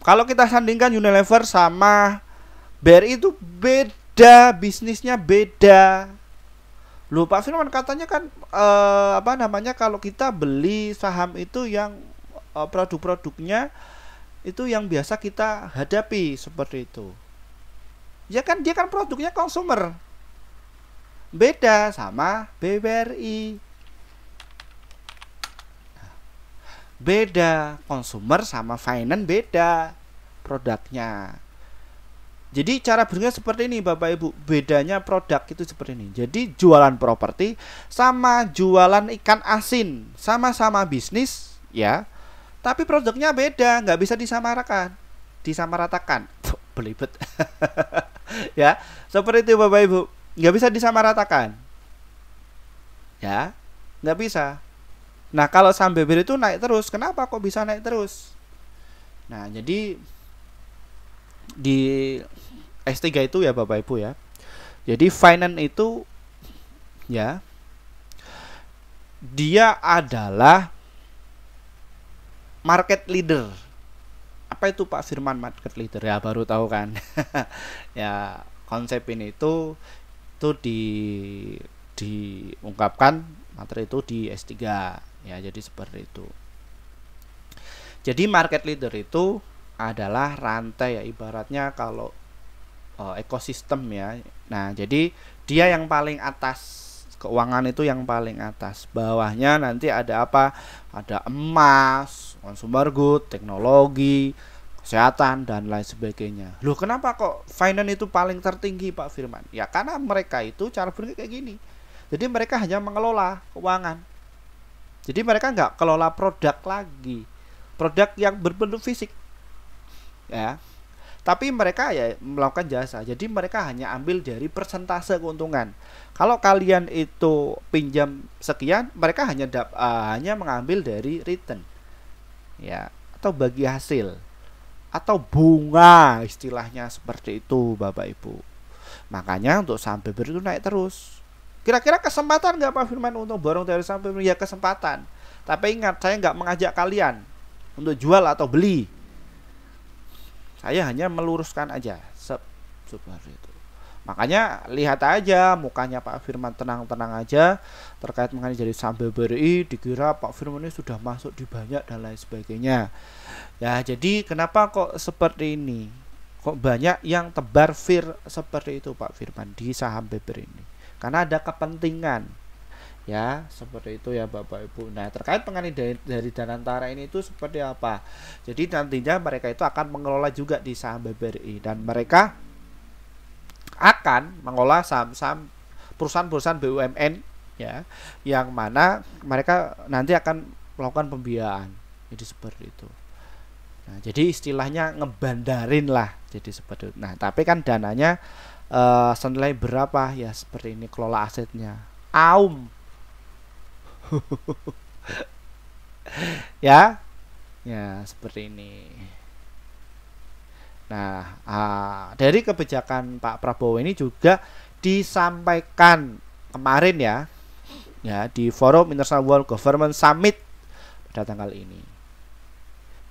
kalau kita sandingkan Unilever sama BRI itu beda, bisnisnya beda. Loh Pak Firman katanya kan kalau kita beli saham itu yang produk-produknya itu yang biasa kita hadapi seperti itu. Ya kan dia kan produknya konsumer. beda sama BBRI. Beda, consumer sama finance beda produknya. Jadi cara berpikirnya seperti ini Bapak Ibu. Bedanya produk itu seperti ini. Jadi jualan properti sama jualan ikan asin, sama-sama bisnis ya, tapi produknya beda, nggak bisa disamaratakan. Belibet. Ya, seperti itu Bapak Ibu. Nggak bisa disamaratakan. Ya, nggak bisa. Nah, kalau saham BBRI itu naik terus. Kenapa kok bisa naik terus? Nah, jadi di S3 itu ya Bapak Ibu ya. Jadi finance itu ya, dia adalah market leader. Apa itu Pak Firman market leader? Ya baru tahu kan. Ya, konsep ini itu diungkapkan materi itu di S3. Ya, jadi seperti itu. Jadi market leader itu adalah rantai ya, ibaratnya kalau ekosistem ya. Nah, jadi dia yang paling atas, keuangan itu yang paling atas. Bawahnya nanti ada apa? Ada emas, consumer good, teknologi, kesehatan dan lain sebagainya. Loh, kenapa kok finance itu paling tertinggi Pak Firman? Ya karena mereka itu cara berpikir kayak gini. Jadi mereka hanya mengelola keuangan. Jadi mereka nggak kelola produk lagi, produk yang berbentuk fisik, ya. Tapi mereka ya melakukan jasa. Jadi mereka hanya ambil dari persentase keuntungan. Kalau kalian itu pinjam sekian, mereka hanya mengambil dari return, ya, atau bagi hasil, atau bunga, istilahnya seperti itu Bapak Ibu. Makanya untuk saham BBRI itu naik terus. Kira-kira kesempatan nggak Pak Firman untuk borong dari saham BBRI? Ya kesempatan. Tapi ingat, saya nggak mengajak kalian untuk jual atau beli. Saya hanya meluruskan aja seperti itu. Makanya lihat aja mukanya Pak Firman tenang-tenang aja terkait mengenai jadi saham BBRI, dikira Pak Firman ini sudah masuk di banyak dan lain sebagainya. Ya, jadi kenapa kok seperti ini? Kok banyak yang tebar fir seperti itu Pak Firman di saham BBRI ini? Karena ada kepentingan, ya seperti itu ya Bapak Ibu. Nah, terkait mengenai dari Danantara ini itu seperti apa? Jadi nantinya mereka itu akan mengelola juga di saham BBRI, dan mereka akan mengelola saham-saham perusahaan-perusahaan BUMN ya, yang mana mereka nanti akan melakukan pembiayaan. Jadi seperti itu. Nah, jadi istilahnya ngebandarin lah, jadi seperti itu. Nah, tapi kan dananya senilai berapa ya, seperti ini kelola asetnya ya seperti ini. Nah, dari kebijakan Pak Prabowo ini juga disampaikan kemarin ya di Forum International World Government Summit pada tanggal ini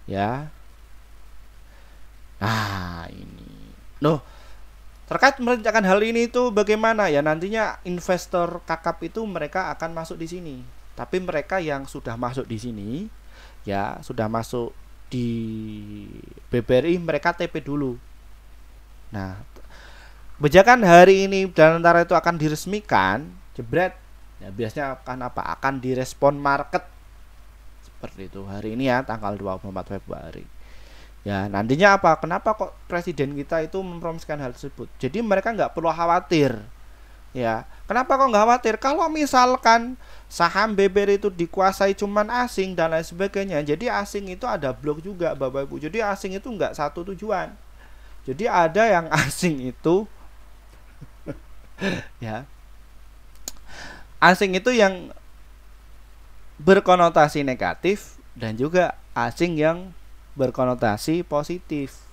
ya. Nah, ini loh, terkait merencanakan hal ini itu bagaimana ya, nantinya investor kakap itu mereka akan masuk di sini. Tapi mereka yang sudah masuk di sini ya, sudah masuk di BBRI, mereka TP dulu. Nah, kebijakan hari ini dan antara itu akan diresmikan, jebret. Ya, biasanya akan apa? Akan direspon market. Seperti itu hari ini ya, tanggal 24 Februari. Ya, nantinya apa? Kenapa kok presiden kita itu mempromosikan hal tersebut? Jadi mereka nggak perlu khawatir. Ya, kenapa kok nggak khawatir? Kalau misalkan saham BBRI itu dikuasai cuman asing dan lain sebagainya, jadi asing itu ada blok juga Bapak Ibu. Jadi asing itu nggak satu tujuan. Jadi ada yang asing itu ya, asing itu yang berkonotasi negatif dan juga asing yang berkonotasi positif.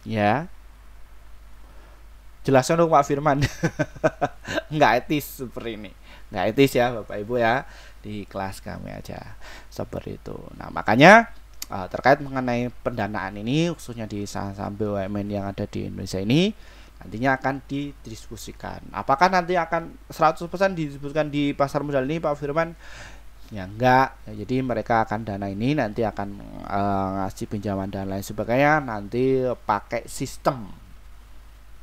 Ya, jelaskan dong Pak Firman. Nggak etis seperti ini, nggak etis ya Bapak Ibu ya, di kelas kami aja seperti itu. Nah, makanya terkait mengenai pendanaan ini, khususnya di saham-saham BUMN yang ada di Indonesia ini, nantinya akan didiskusikan. Apakah nanti akan 100% disebutkan di pasar modal ini Pak Firman? Ya enggak ya, jadi mereka akan dana ini nanti akan ngasih pinjaman dan lain sebagainya nanti pakai sistem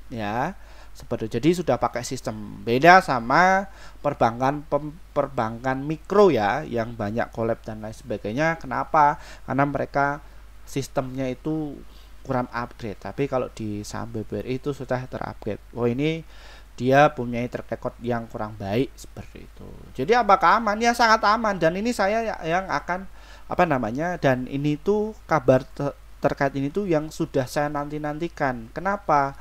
ya, Seperti jadi sudah pakai sistem. Beda sama perbankan mikro ya yang banyak collab dan lain sebagainya. Kenapa? Karena mereka sistemnya itu kurang upgrade. Tapi kalau di saham BBRI itu sudah terupgrade. Oh, ini dia punya track record yang kurang baik seperti itu. Jadi apakah aman? Ya sangat aman, dan ini saya yang akan dan ini tuh kabar terkait ini tuh yang sudah saya nantikan. Kenapa?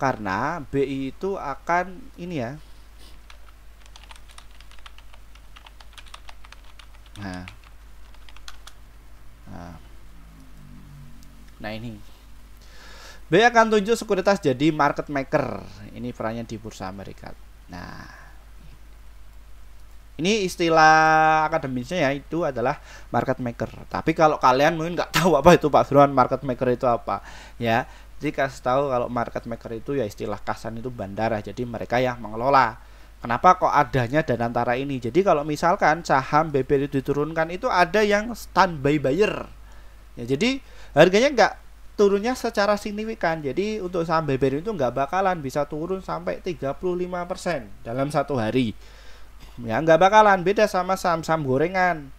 Karena BI itu akan ini ya. Nah ini BI akan tunjuk sekuritas jadi market maker. Ini perannya di bursa Amerika. Nah, ini istilah akademisnya ya, itu adalah market maker. Tapi kalau kalian mungkin nggak tahu apa itu Pak Firman, market maker itu apa ya. Jadi kasih tahu kalau market maker itu ya istilah kasan itu bandara. Jadi mereka yang mengelola. Kenapa kok adanya Danantara ini? Jadi kalau misalkan saham BBRI diturunkan itu ada yang standby buyer. Ya, jadi harganya nggak turunnya secara signifikan. Jadi untuk saham BBRI itu nggak bakalan bisa turun sampai 35% dalam satu hari. Ya nggak bakalan, beda sama saham-saham gorengan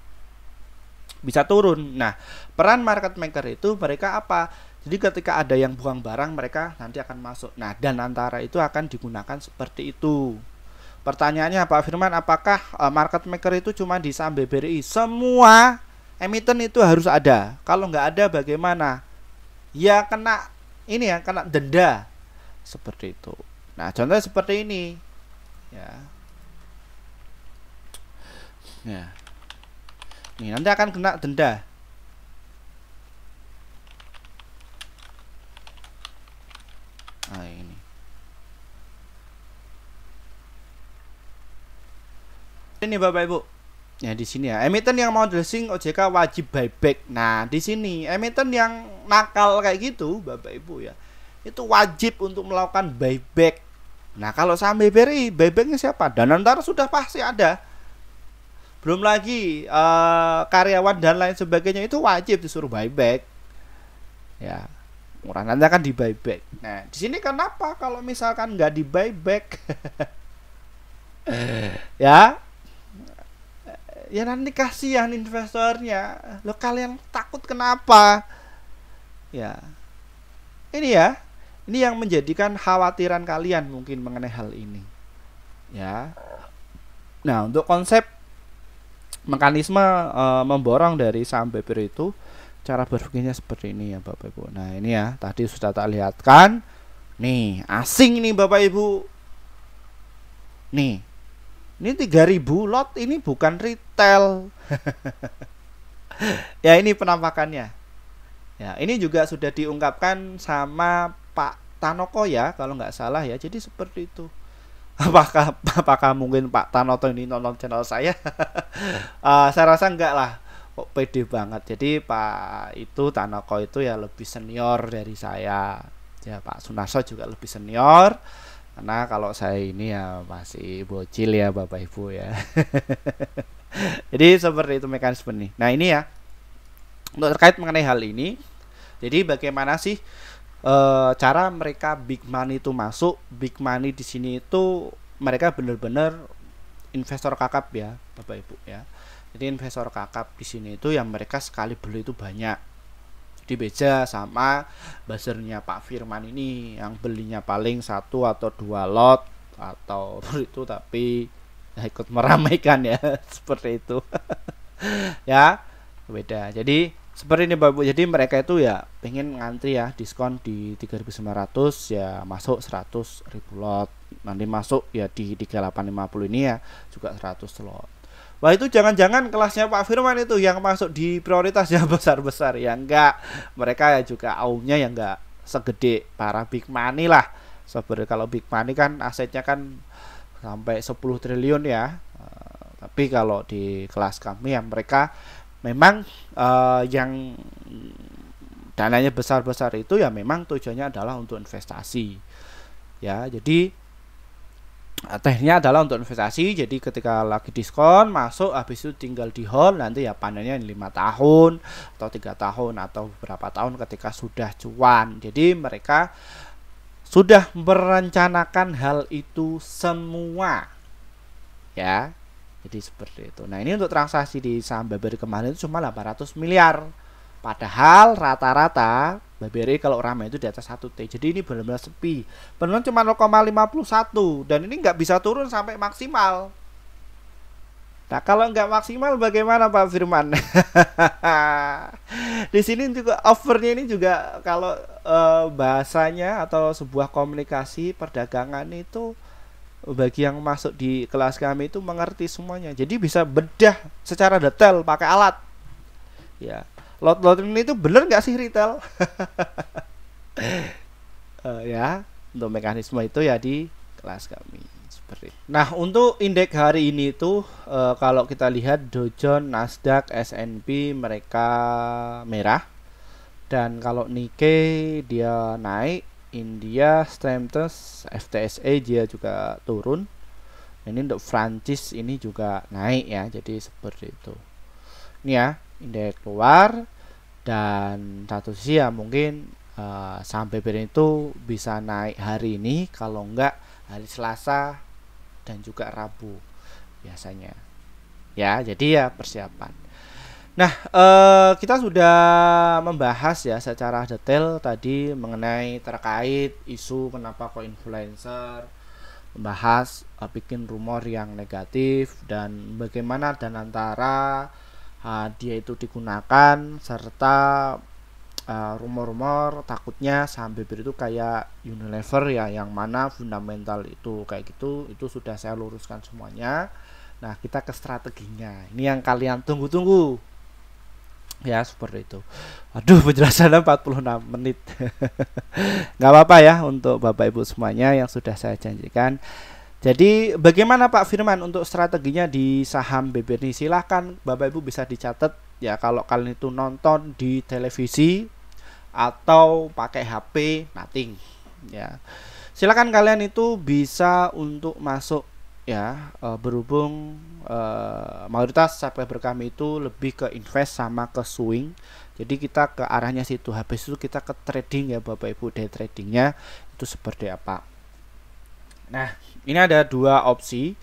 bisa turun. Nah, peran market maker itu mereka apa? Jadi ketika ada yang buang barang, mereka nanti akan masuk. Nah, Danantara itu akan digunakan seperti itu. Pertanyaannya Pak Firman, apakah market maker itu cuma di saham BBRI? Semua emiten itu harus ada. Kalau nggak ada bagaimana? Ya kena ini ya, kena denda seperti itu. Nah, contohnya seperti ini ya. Nih nanti akan kena denda. Nah, ini Bapak Ibu. Ya di sini ya, emiten yang mau listing OJK wajib buyback. Nah, di sini emiten yang nakal kayak gitu Bapak Ibu ya, itu wajib untuk melakukan buyback. Nah, kalau saham BBRI, buybacknya siapa? Danantara sudah pasti ada. Belum lagi karyawan dan lain sebagainya itu wajib disuruh buyback. Ya, murah nanti akan di buyback. Nah, di sini kenapa kalau misalkan nggak di buyback? Ya nanti kasihan investornya. Lo kalian takut kenapa? Ya. Ini yang menjadikan khawatiran kalian mungkin mengenai hal ini. Ya. Nah, untuk konsep mekanisme memborong dari saham BBRI itu cara berpikirnya seperti ini ya Bapak Ibu. Nah, ini ya, tadi sudah tak lihatkan. Nih, asing nih Bapak Ibu. Nih. Ini 3000 lot, ini bukan retail. Ya, ini penampakannya. Ya, ini juga sudah diungkapkan sama Pak Tanoko ya, kalau nggak salah ya. Jadi seperti itu. Apakah mungkin Pak Tanoto ini nonton channel saya? Saya rasa enggak lah. Kok pede banget. Jadi Pak itu Tanoko itu ya lebih senior dari saya. Ya, Pak Sunarso juga lebih senior. Karena kalau saya ini ya masih bocil ya Bapak Ibu ya. Jadi seperti itu mekanisme nih. Nah, ini ya, untuk terkait mengenai hal ini. Jadi bagaimana sih cara mereka big money itu masuk? Big money di sini itu mereka benar-benar investor kakap ya Bapak Ibu ya. Jadi investor kakap di sini itu yang mereka sekali beli itu banyak. Jadi beda sama buzzernya Pak Firman ini yang belinya paling 1 atau 2 lot atau itu, tapi ya ikut meramaikan ya seperti itu. Ya beda. Jadi seperti ini Bapak. Jadi mereka itu ya pengen ngantri ya, diskon di 3.900 ya masuk 100.000 lot. Nanti masuk ya di 3850 ini ya juga 100 lot. Wah, itu jangan-jangan kelasnya Pak Firman itu yang masuk di prioritas yang besar-besar ya. Enggak, mereka ya juga aumnya yang enggak segede para big money lah. Sebenarnya kalau big money kan asetnya kan sampai 10 triliun ya. Tapi kalau di kelas kami ya mereka memang yang dananya besar-besar itu ya memang tujuannya adalah untuk investasi. Ya, jadi tekniknya adalah untuk investasi. Jadi ketika lagi diskon masuk, habis itu tinggal di hold, nanti ya panennya 5 tahun atau 3 tahun atau beberapa tahun ketika sudah cuan. Jadi mereka sudah merencanakan hal itu semua, ya. Jadi seperti itu. Nah, ini untuk transaksi di saham BBRI kemarin itu cuma 800 miliar. Padahal rata-rata BBRI kalau ramai itu di atas 1T. Jadi ini benar-benar sepi. Benar cuma 0,51 dan ini nggak bisa turun sampai maksimal. Nah, kalau nggak maksimal bagaimana Pak Firman? Di sini juga offernya ini juga kalau bahasanya atau sebuah komunikasi perdagangan itu bagi yang masuk di kelas kami itu mengerti semuanya. Jadi bisa bedah secara detail pakai alat. Ya, lot-lot ini itu bener nggak sih retail? Ya, untuk mekanisme itu ya di kelas kami. Nah, untuk indeks hari ini itu kalau kita lihat Dow Jones, Nasdaq, S&P mereka merah, dan kalau Nikkei dia naik, India, Strengths, FTSE dia juga turun. Ini untuk Prancis ini juga naik ya, jadi seperti itu. Ini ya indeks keluar, dan satu sisi ya mungkin saham BBRI itu bisa naik hari ini, kalau enggak hari Selasa dan juga Rabu biasanya ya. Jadi ya persiapan. Nah, kita sudah membahas ya secara detail tadi mengenai terkait isu kenapa kok influencer, membahas bikin rumor yang negatif dan bagaimana dan antara dia itu digunakan, serta rumor-rumor takutnya saham BBRI itu kayak Unilever ya, yang mana fundamental itu kayak gitu, itu sudah saya luruskan semuanya. Nah, kita ke strateginya, ini yang kalian tunggu-tunggu ya, seperti itu. Aduh, penjelasannya 46 menit. Nggak apa-apa ya untuk Bapak Ibu semuanya yang sudah saya janjikan. Jadi bagaimana Pak Firman untuk strateginya di saham BBRI? Silahkan Bapak Ibu bisa dicatat ya, kalau kalian itu nonton di televisi atau pakai HP, nothing ya. Silakan kalian itu bisa untuk masuk ya, berhubung mayoritas subscriber kami itu lebih ke invest sama ke swing. Jadi kita ke arahnya situ. Habis itu kita ke trading ya Bapak Ibu, day tradingnya itu seperti apa. Nah, ini ada dua opsi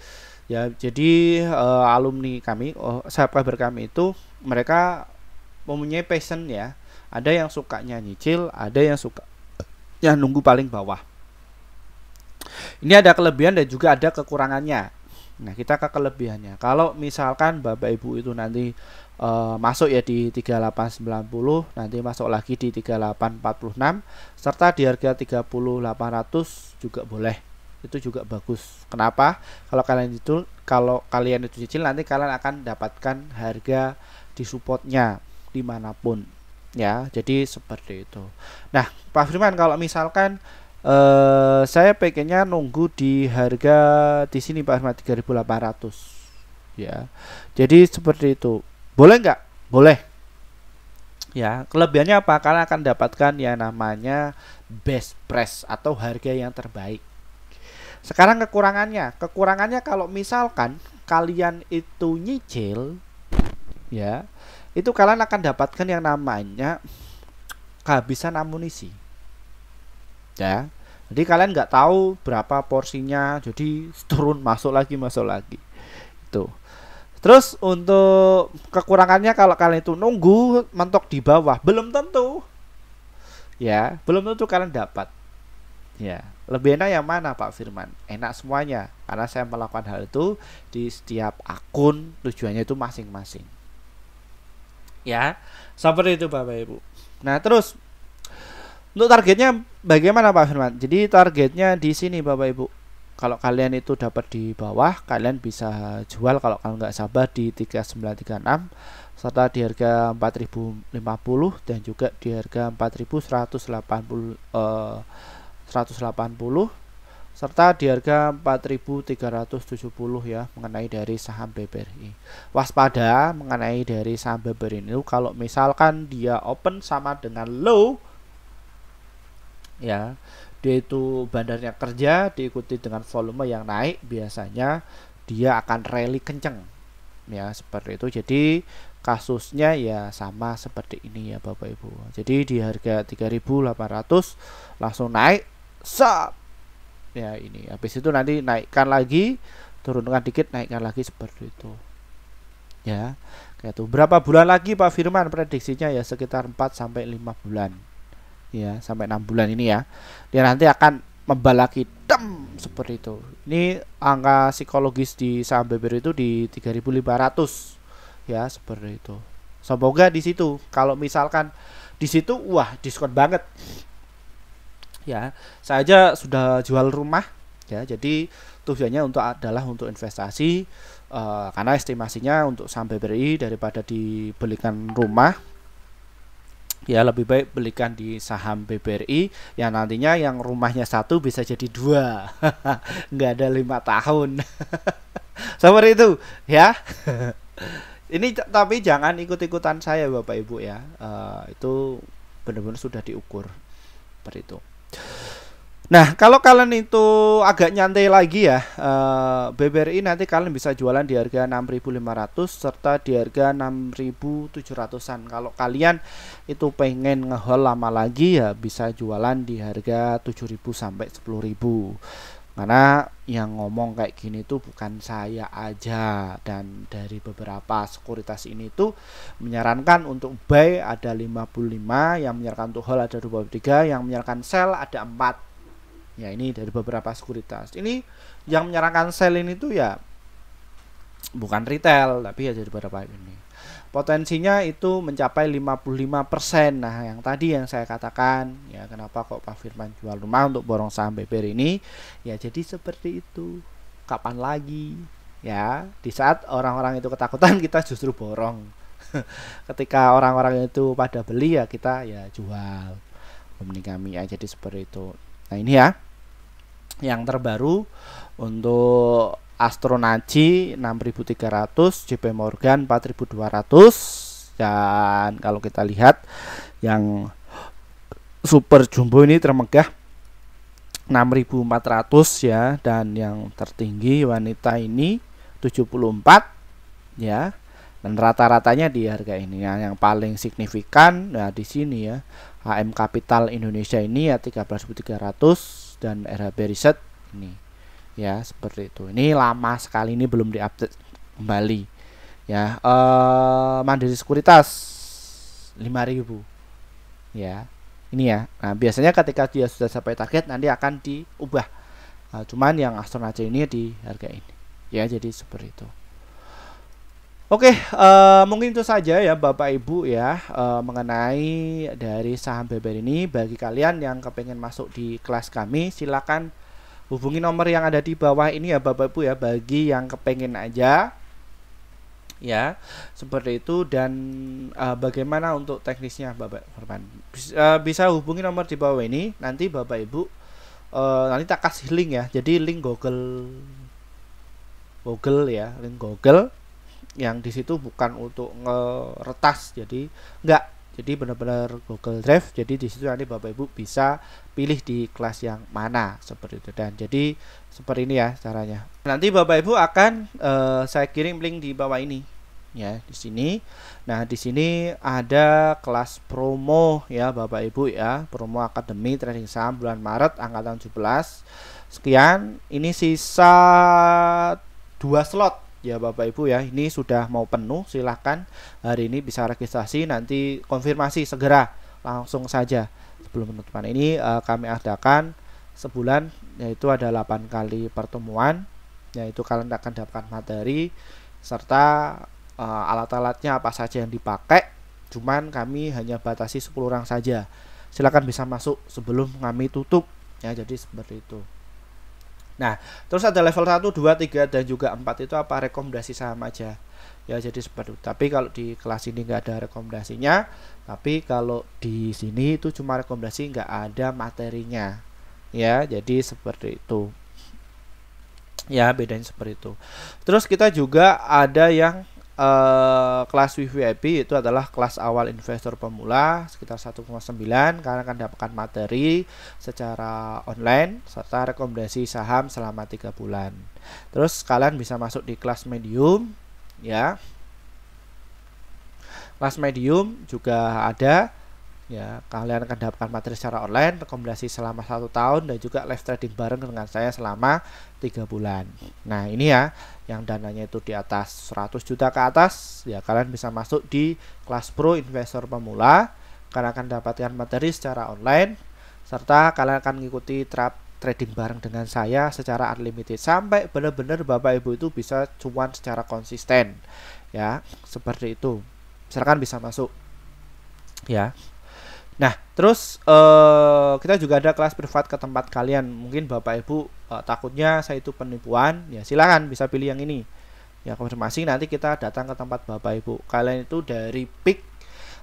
ya. Jadi alumni kami, subscriber kami itu mereka mempunyai passion ya. Ada yang sukanya nyicil, ada yang suka yang nunggu paling bawah. Ini ada kelebihan dan juga ada kekurangannya. Nah, kita ke kelebihannya. Kalau misalkan Bapak Ibu itu nanti masuk ya di 3890, nanti masuk lagi di 3846, serta di harga 30800 juga boleh. Itu juga bagus. Kenapa? Kalau kalian itu cicil, nanti kalian akan dapatkan harga di supportnya dimanapun ya. Jadi seperti itu. Nah, Pak Firman, kalau misalkan saya pengennya nunggu di harga di sini Pak Firman 3800 ya. Jadi seperti itu. Boleh nggak? Boleh. Ya, kelebihannya apa? Kalian akan dapatkan yang namanya best price atau harga yang terbaik. Sekarang kekurangannya kalau misalkan kalian itu nyicil ya, itu kalian akan dapatkan yang namanya kehabisan amunisi ya. Jadi kalian nggak tahu berapa porsinya, jadi turun masuk lagi itu. Terus untuk kekurangannya kalau kalian itu nunggu mentok di bawah, belum tentu ya, belum tentu kalian dapat ya. Lebih enak yang mana Pak Firman? Enak semuanya, karena saya melakukan hal itu di setiap akun, tujuannya itu masing-masing ya. Seperti itu Bapak Ibu. Nah, terus untuk targetnya bagaimana Pak Firman? Jadi targetnya di sini Bapak Ibu, kalau kalian itu dapat di bawah, kalian bisa jual kalau kalian nggak sabar di 3936, serta di harga 4050 dan juga di harga 4180 180, serta di harga 4370 ya, mengenai dari saham BBRI. Waspada mengenai dari saham BBRI ini, kalau misalkan dia open sama dengan low ya, dia itu bandarnya kerja diikuti dengan volume yang naik, biasanya dia akan rally kenceng ya, seperti itu. Jadi kasusnya ya sama seperti ini ya Bapak Ibu. Jadi di harga 3800 langsung naik sap. Ya ini habis itu nanti naikkan lagi, turunkan dikit, naikkan lagi seperti itu. Ya. Kayak itu. Berapa bulan lagi Pak Firman prediksinya? Ya sekitar 4 sampai 5 bulan. Ya, sampai 6 bulan ini ya. Dia nanti akan membal lagi seperti itu. Ini angka psikologis di saham BBRI itu di 3.500. Ya, seperti itu. Semoga di situ kalau misalkan di situ wah diskon banget. Ya, saya aja sudah jual rumah ya. Jadi tujuannya adalah untuk investasi karena estimasinya untuk saham BBRI daripada dibelikan rumah ya lebih baik belikan di saham BBRI yang nantinya yang rumahnya satu bisa jadi dua. Nggak ada 5 tahun. Seperti itu ya. Ini tapi jangan ikut-ikutan saya Bapak Ibu ya. Itu benar-benar sudah diukur seperti itu. Nah, kalau kalian itu agak nyantai lagi ya, BBRI nanti kalian bisa jualan di harga 6.500 serta di harga 6.700-an. Kalau kalian itu pengen ngehold lama lagi ya bisa jualan di harga 7.000 sampai 10.000. Karena yang ngomong kayak gini tuh bukan saya aja, dan dari beberapa sekuritas ini tuh menyarankan untuk buy ada 55, yang menyarankan untuk hold ada 23, yang menyarankan sell ada 4. Ya ini dari beberapa sekuritas. Ini yang menyarankan sell ini tuh ya bukan retail tapi ya dari beberapa ini. Potensinya itu mencapai 55%. Nah, yang tadi yang saya katakan ya kenapa kok Pak Firman jual rumah untuk borong saham BBRI ini? Ya jadi seperti itu. Kapan lagi? Ya, di saat orang-orang itu ketakutan kita justru borong. Ketika orang-orang itu pada beli ya kita ya jual. Omni kami ya jadi seperti itu. Nah, ini ya yang terbaru untuk Astronaci 6.300, JP Morgan 4.200, dan kalau kita lihat yang super jumbo ini termegah 6.400 ya, dan yang tertinggi wanita ini 74 ya, dan rata-ratanya di harga ini ya. Yang paling signifikan ya di sini ya, HM Capital Indonesia ini ya 13.300, dan RHB Riset ini ya seperti itu. Ini lama sekali, ini belum diupdate kembali ya. Mandiri Sekuritas 5.000 ya ini ya. Nah biasanya ketika dia sudah sampai target nanti akan diubah. Cuman yang Astronaci ini di harga ini ya, jadi seperti itu. Oke, mungkin itu saja ya Bapak Ibu ya mengenai dari saham BBRI ini. Bagi kalian yang kepengen masuk di kelas kami, silakan hubungi nomor yang ada di bawah ini ya Bapak Ibu ya, bagi yang kepengen aja ya seperti itu. Dan bagaimana untuk teknisnya Bapak Firman, bisa hubungi nomor di bawah ini. Nanti Bapak Ibu nanti tak kasih link ya, jadi link Google ya, link Google yang di situ bukan untuk ngeretas, jadi enggak, jadi benar-benar Google Drive. Jadi di situ nanti Bapak Ibu bisa pilih di kelas yang mana seperti itu. Dan jadi seperti ini ya caranya. Nanti Bapak Ibu akan saya kirim link di bawah ini ya, di sini. Nah, di sini ada kelas promo ya Bapak Ibu ya, promo Akademi Trading Saham bulan Maret angkatan 17 sekian. Ini sisa 2 slot ya Bapak Ibu ya, ini sudah mau penuh. Silahkan hari ini bisa registrasi, nanti konfirmasi segera langsung saja sebelum penutupan. Ini kami adakan sebulan, yaitu ada 8 kali pertemuan, yaitu kalian akan dapat materi serta alat-alatnya apa saja yang dipakai. Cuman kami hanya batasi 10 orang saja. Silahkan bisa masuk sebelum kami tutup ya, jadi seperti itu. Nah, terus ada level 1, 2, 3 dan juga 4 itu apa rekomendasi saham aja. Ya, jadi seperti itu. Tapi kalau di kelas ini nggak ada rekomendasinya. Tapi kalau di sini itu cuma rekomendasi, nggak ada materinya. Ya, jadi seperti itu. Ya, bedanya seperti itu. Terus kita juga ada yang kelas VIP, itu adalah kelas awal investor pemula sekitar 1,9, karena akan dapatkan materi secara online serta rekomendasi saham selama 3 bulan. Terus kalian bisa masuk di kelas medium ya. Kelas medium juga ada Ya, kalian akan dapatkan materi secara online, rekomendasi selama 1 tahun, dan juga live trading bareng dengan saya selama 3 bulan. Nah, ini ya, yang dananya itu di atas 100 juta ke atas, ya kalian bisa masuk di kelas pro investor pemula. Kalian akan dapatkan materi secara online, serta kalian akan mengikuti trading bareng dengan saya secara unlimited sampai benar-benar Bapak Ibu itu bisa cuan secara konsisten. Ya, seperti itu. Silakan bisa masuk. Ya. Nah, terus kita juga ada kelas privat ke tempat kalian. Mungkin Bapak Ibu takutnya saya itu penipuan, ya silakan bisa pilih yang ini. Ya, konfirmasi nanti kita datang ke tempat Bapak Ibu. Kalian itu dari PIK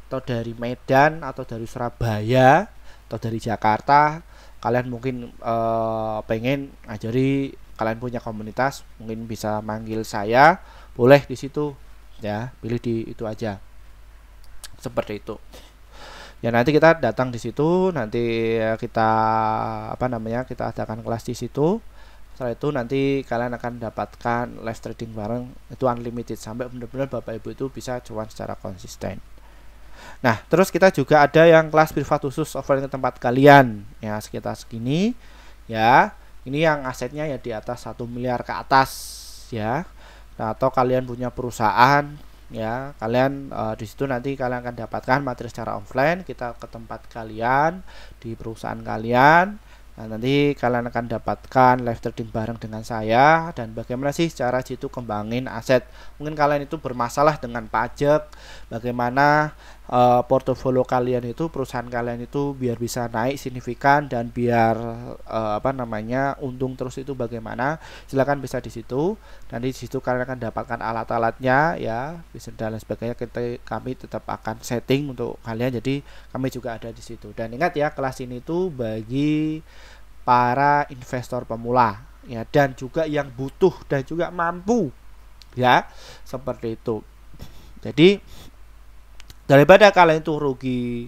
atau dari Medan atau dari Surabaya atau dari Jakarta, kalian mungkin pengen ngajari, kalian punya komunitas, mungkin bisa manggil saya, boleh di situ. Ya, pilih di itu aja. Seperti itu. Ya, nanti kita datang di situ, nanti kita kita adakan kelas di situ. Setelah itu nanti kalian akan dapatkan live trading bareng, itu unlimited sampai benar-benar Bapak Ibu itu bisa cuan secara konsisten. Nah, terus kita juga ada yang kelas privat khusus offline ke tempat kalian, ya sekitar segini. Ya, ini yang asetnya ya di atas 1 miliar ke atas, ya. Nah, atau kalian punya perusahaan, ya kalian di situ nanti kalian akan dapatkan materi secara offline, kita ke tempat kalian di perusahaan kalian. Nah, nanti kalian akan dapatkan live trading bareng dengan saya, dan bagaimana sih cara situ kembangin aset. Mungkin kalian itu bermasalah dengan pajak, bagaimana portofolio kalian itu, perusahaan kalian itu biar bisa naik signifikan dan biar untung terus, itu bagaimana. Silakan bisa di situ. Nanti di situ kalian akan dapatkan alat-alatnya, ya bisa dan lain sebagainya. Kami tetap akan setting untuk kalian, jadi kami juga ada di situ. Dan ingat ya, kelas ini tuh bagi para investor pemula, ya, dan juga yang butuh dan juga mampu, ya seperti itu. Jadi daripada kalian itu rugi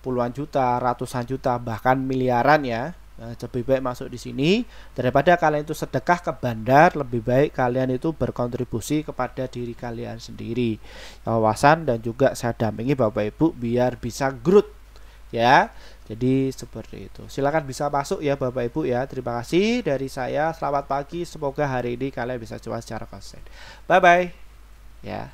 puluhan juta, ratusan juta, bahkan miliaran, ya lebih baik masuk di sini. Daripada kalian itu sedekah ke bandar, lebih baik kalian itu berkontribusi kepada diri kalian sendiri, wawasan, dan juga saya dampingi Bapak Ibu biar bisa growth, ya. Jadi seperti itu. Silakan bisa masuk ya Bapak Ibu, ya. Terima kasih dari saya. Selamat pagi. Semoga hari ini kalian bisa cuan secara konsisten. Bye bye. Ya.